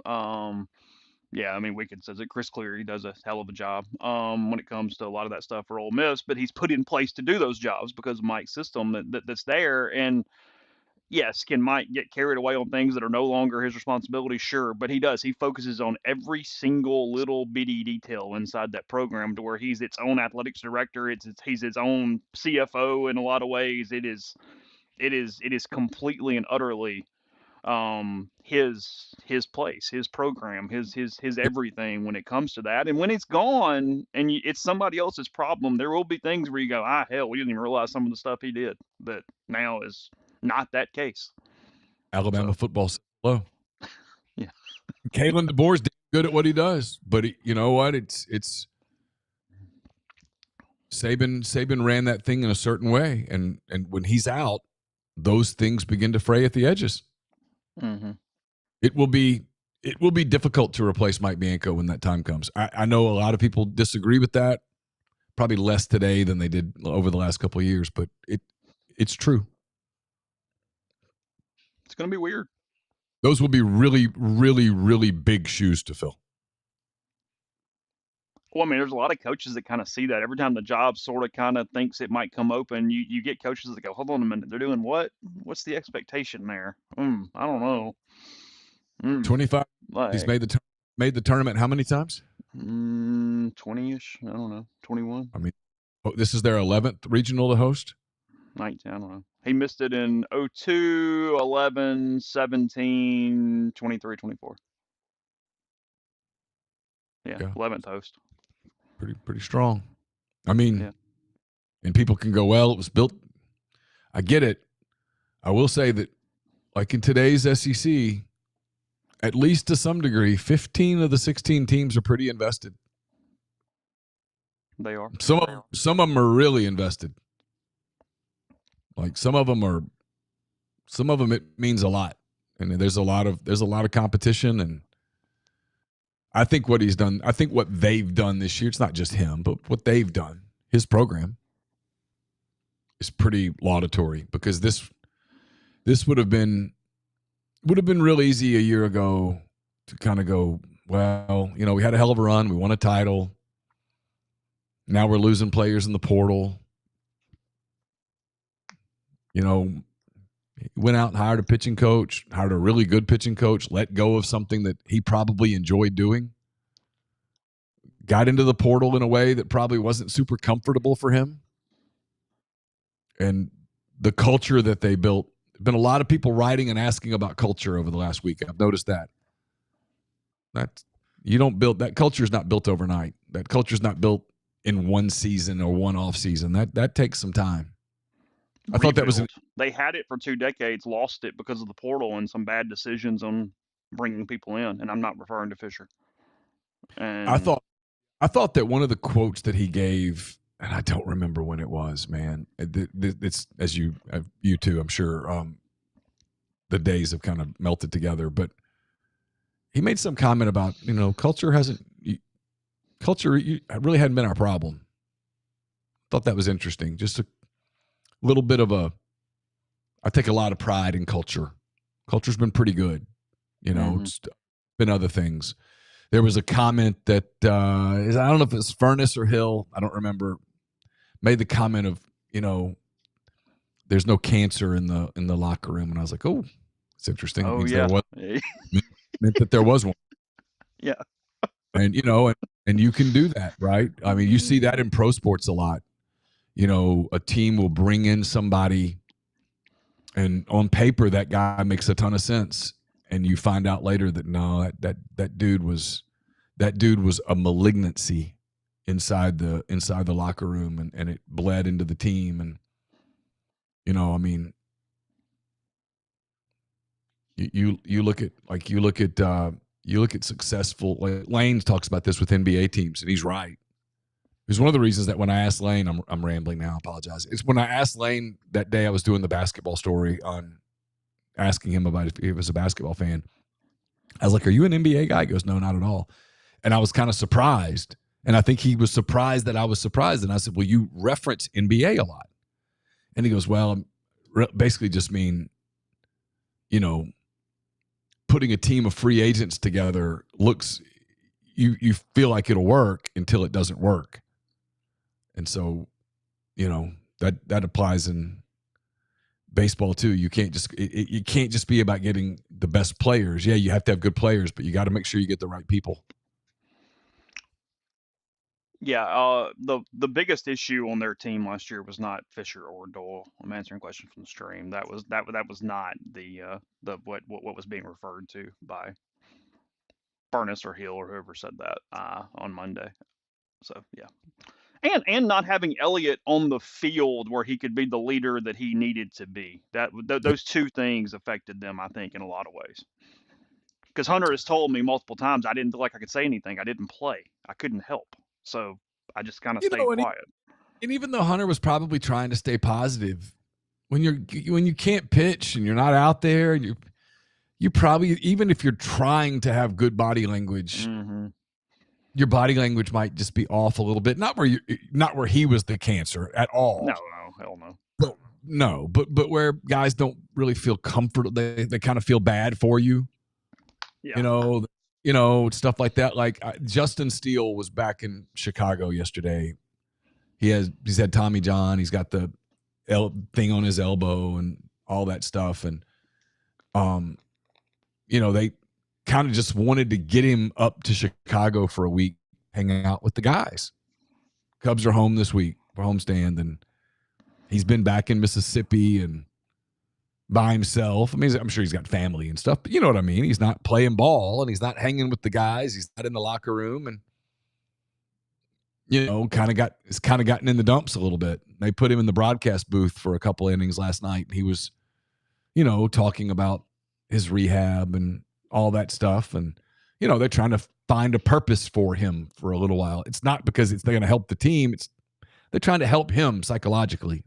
A: Yeah, I mean, we could say that Chris Cleary does a hell of a job when it comes to a lot of that stuff for Ole Miss, but he's put in place to do those jobs because of Mike's system that's there. And yes, can Mike get carried away on things that are no longer his responsibility? Sure, but he does. He focuses on every single little bitty detail inside that program to where he's its own athletics director. He's his own CFO in a lot of ways. It is completely and utterly his place, his program, his everything when it comes to that. And when it's gone and it's somebody else's problem, there will be things where you go, hell, we didn't even realize some of the stuff he did, but now is not that case.
B: Alabama football slow.
A: Yeah.
B: Kalen DeBoer's good at what he does, but you know what? It's Saban ran that thing in a certain way, and when he's out, those things begin to fray at the edges.
A: Mm-hmm.
B: It will be difficult to replace Mike Bianco when that time comes. I know a lot of people disagree with that, probably less today than they did over the last couple of years, but it's true.
A: It's going to be weird.
B: Those will be really, really, really big shoes to fill.
A: Well, I mean, there's a lot of coaches that kind of see that every time the job sort of kind of thinks it might come open. You get coaches that go, hold on a minute, they're doing what? What's the expectation there? I don't know.
B: 25. Like, he's made the tournament how many times?
A: 20-ish. I don't know. 21.
B: I mean, this is their 11th regional to host.
A: 19. I don't know. He missed it in 02, 11, 17, 23, 24. Yeah. 11th host.
B: Pretty strong. I mean, and people can go, well, it was built. I get it. I will say that, like in today's SEC, at least to some degree, 15 of the 16 teams are pretty invested.
A: They are.
B: Some of them are really invested. Like some of them it means a lot, and there's a lot of competition, and I think what he's done, I think what they've done this year, it's not just him, but what they've done, his program is pretty laudatory, because this would have been real easy a year ago to kind of go, well, we had a hell of a run. We won a title. Now we're losing players in the portal. Went out and hired a pitching coach, hired a really good pitching coach, let go of something that he probably enjoyed doing, got into the portal in a way that probably wasn't super comfortable for him. And the culture that they built, been a lot of people writing and asking about culture over the last week. I've noticed that. That culture is not built overnight. That culture is not built in one season or one off season. That takes some time. I thought that was
A: they had it for 2 decades, lost it because of the portal and some bad decisions on bringing people in, and I'm not referring to Fisher. And
B: I thought that one of the quotes that he gave, and I don't remember when it was, man. It's, as you too, I'm sure, the days have kind of melted together, but he made some comment about, culture really hadn't been our problem. Thought that was interesting. Just a little bit of I take a lot of pride in culture. Culture's been pretty good. It's been other things. There was a comment that, I don't know if it's Furness or Hill, I don't remember, made the comment of, there's no cancer in the locker room. And I was like, oh, it's interesting.
A: Oh,
B: it means
A: yeah.
B: meant that there was one.
A: Yeah.
B: And, and you can do that, right? I mean, you see that in pro sports a lot. A team will bring in somebody, and on paper that guy makes a ton of sense, and you find out later that no, that dude was a malignancy inside the locker room, and it bled into the team. And I mean, you look at successful, like Lane talks about this with NBA teams, and he's right. It's one of the reasons that when I asked Lane, I'm rambling now, I apologize. It's when I asked Lane that day I was doing the basketball story on asking him about if he was a basketball fan. I was like, are you an NBA guy? He goes, no, not at all. And I was kind of surprised. And I think he was surprised that I was surprised. And I said, well, you reference NBA a lot. And he goes, well, basically just mean, putting a team of free agents together looks, you feel like it'll work until it doesn't work. And so, that applies in baseball too. You can't just be about getting the best players. Yeah, you have to have good players, but you got to make sure you get the right people.
A: Yeah, the biggest issue on their team last year was not Fisher or Doyle. I'm answering questions from the stream. That was not the what was being referred to by Furness or Hill or whoever said that on Monday. So yeah. And not having Elliott on the field where he could be the leader that he needed to be. Those two things affected them, I think, in a lot of ways. Because Hunter has told me multiple times I didn't feel like I could say anything. I didn't play. I couldn't help. So I just kind of stayed quiet.
B: And even though Hunter was probably trying to stay positive, when you can't pitch and you're not out there, you probably, even if you're trying to have good body language, your body language might just be off a little bit. Not where he was the cancer at all.
A: No, hell no.
B: But where guys don't really feel comfortable, they kind of feel bad for you. Yeah. Stuff like that. Like Justin Steele was back in Chicago yesterday. He's had Tommy John. He's got the thing on his elbow and all that stuff. And they kind of just wanted to get him up to Chicago for a week, hanging out with the guys. Cubs are home this week for homestand, and he's been back in Mississippi and by himself. I mean, I'm sure he's got family and stuff, but you know what I mean? He's not playing ball, and he's not hanging with the guys. He's not in the locker room, and kind of gotten in the dumps a little bit. They put him in the broadcast booth for a couple innings last night. He was, talking about his rehab and all that stuff. And, they're trying to find a purpose for him for a little while. It's not because they're going to help the team. They're trying to help him psychologically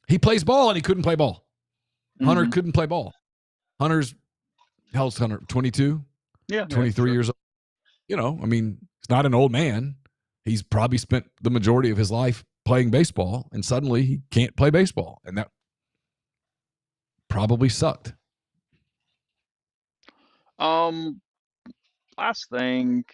B: he plays ball and he couldn't play ball. Hunter couldn't play ball. How's Hunter? 22?
A: Yeah, yeah,
B: 23
A: sure.
B: years old. I mean, he's not an old man. He's probably spent the majority of his life playing baseball, and suddenly he can't play baseball, and that probably sucked.
A: Um, Last thing,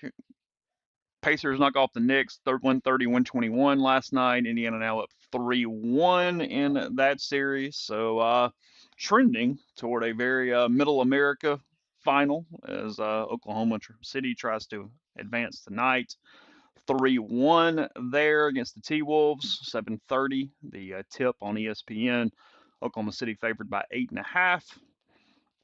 A: Pacers knock off the Knicks 130-121 last night. Indiana now up 3-1 in that series. So trending toward a very middle America final as Oklahoma City tries to advance tonight. 3-1 there against the T-Wolves. 7:30, the tip on ESPN. Oklahoma City favored by 8.5.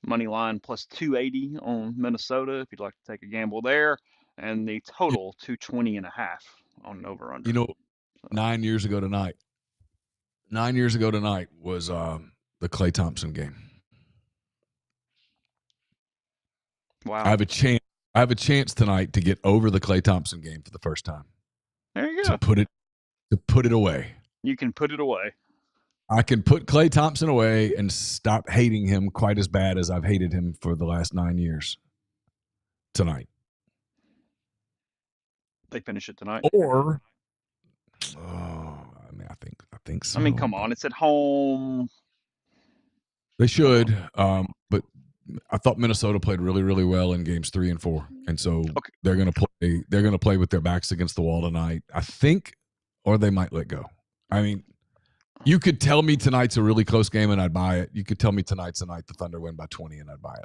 A: Money line plus 280 on Minnesota if you'd like to take a gamble there, and the
B: You,
A: total 220.5 on over
B: you
A: under.
B: know,
A: So
B: 9 years ago tonight. 9 years ago tonight was the Klay Thompson game. I
A: wow,
B: have a chance. I have a chance tonight to get over the Klay Thompson game for the first time.
A: there you
B: To
A: go.
B: put it away.
A: You can put it away.
B: I can put Klay Thompson away and stop hating him quite as bad as I've hated him for the last 9 years tonight.
A: They finish it tonight.
B: Or, I mean, I think
A: I mean,
B: so,
A: come
B: but
A: on, it's at home.
B: they
A: Come on.
B: should. But I thought Minnesota played really, really well in games 3 and 4, and so
A: Okay,
B: they're going to play. They're going to play with their backs against the wall tonight, I think, or they might let go. I mean, you could tell me tonight's a really close game and I'd buy it. You could tell me tonight's the night the Thunder win by 20 and I'd buy it.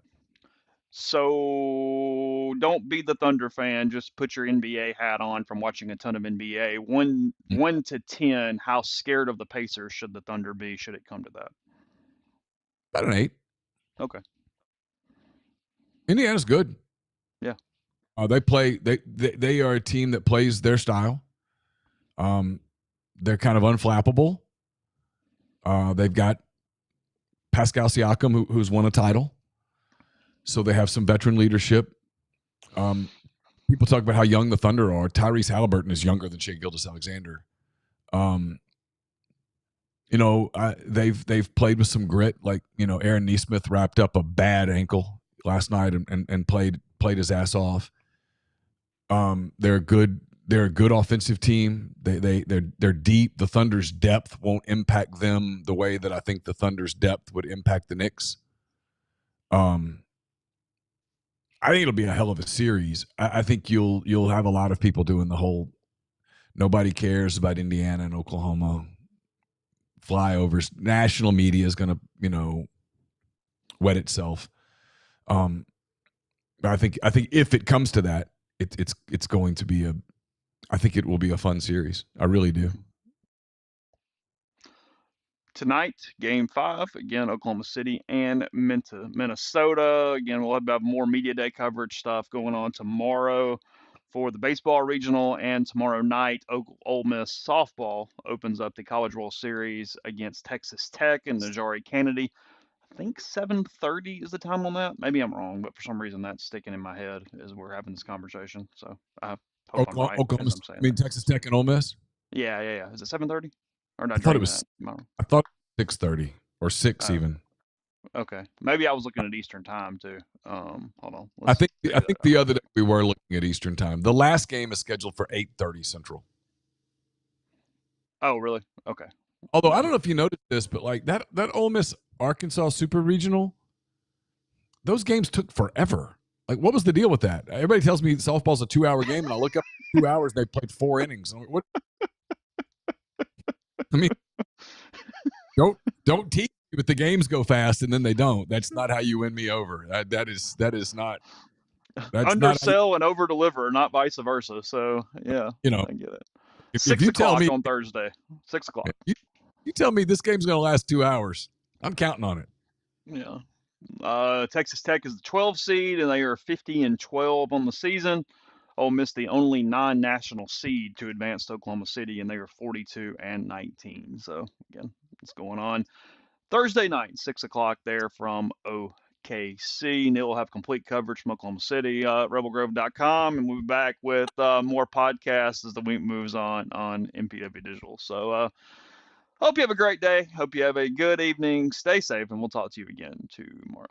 A: so don't be the Thunder fan. Just put your NBA hat on from watching a ton of NBA. One to 10, how scared of the Pacers should the Thunder be? Should it come to that?
B: About an 8.
A: Okay.
B: Indiana's good.
A: Yeah.
B: They play. They are a team that plays their style. They're kind of unflappable. They've got Pascal Siakam, who's won a title, so they have some veteran leadership. People talk about how young the Thunder are. Tyrese Halliburton is younger than Shai Gilgeous-Alexander. They've played with some grit. Like Aaron Nesmith wrapped up a bad ankle last night and played his ass off. They're a good offensive team. They're deep. The Thunder's depth won't impact them the way that I think the Thunder's depth would impact the Knicks. I think it'll be a hell of a series. I think you'll have a lot of people doing the whole nobody cares about Indiana and Oklahoma flyovers. National media is going to wet itself. But I think if it comes to that, it's going to be I think it will be a fun series. I really do.
A: Tonight, game 5, again, Oklahoma City and Minnesota. Again, we'll have more media day coverage stuff going on tomorrow for the baseball regional, and tomorrow night, Ole Miss softball opens up the College World Series against Texas Tech and Najari Kennedy. I think 7:30 is the time on that. Maybe I'm wrong, but for some reason that's sticking in my head as we're having this conversation. So I hope I'm right
B: Oklahoma,
A: as I'm
B: I
A: saying
B: mean
A: that.
B: Texas Tech and Ole Miss.
A: Yeah, yeah, yeah. Is it 7:30? Or did I
B: I thought it
A: dream
B: was.
A: that? Am I wrong?
B: I thought 6:30 or 6
A: Oh,
B: even.
A: okay. Maybe I was looking at Eastern time too. Hold on.
B: I
A: Let's
B: think I
A: figure that
B: think
A: out.
B: the other day we were looking at Eastern time. The last game is scheduled for 8:30 Central.
A: Oh, really? Okay.
B: Although I
A: Well,
B: don't know if you noticed this, but like that Ole Miss Arkansas Super Regional, those games took forever. Like, what was the deal with that? Everybody tells me softball's a 2-hour game, and I look up 2 hours and they played 4 innings. I'm like, what? I mean, don't teach me, but the games go fast and then they don't. That's not how you win me over. That is not. That's not how
A: undersell and over deliver, not vice versa. So yeah,
B: you know.
A: I get it.
B: If
A: Six
B: you tell
A: o'clock
B: me
A: on Thursday. 6 o'clock.
B: you tell me this game's going to last 2 hours, I'm counting on it.
A: Yeah. Texas Tech is the 12 seed, and they are 50-12 on the season. Ole Miss, the only non-national seed to advance to Oklahoma City, and they are 42-19. So again, what's going on? Thursday night, 6 o'clock there from OKC. Neil will have complete coverage from Oklahoma City, rebelgrove.com, and we'll be back with more podcasts as the week moves on MPW Digital. So hope you have a great day. Hope you have a good evening. Stay safe, and we'll talk to you again tomorrow.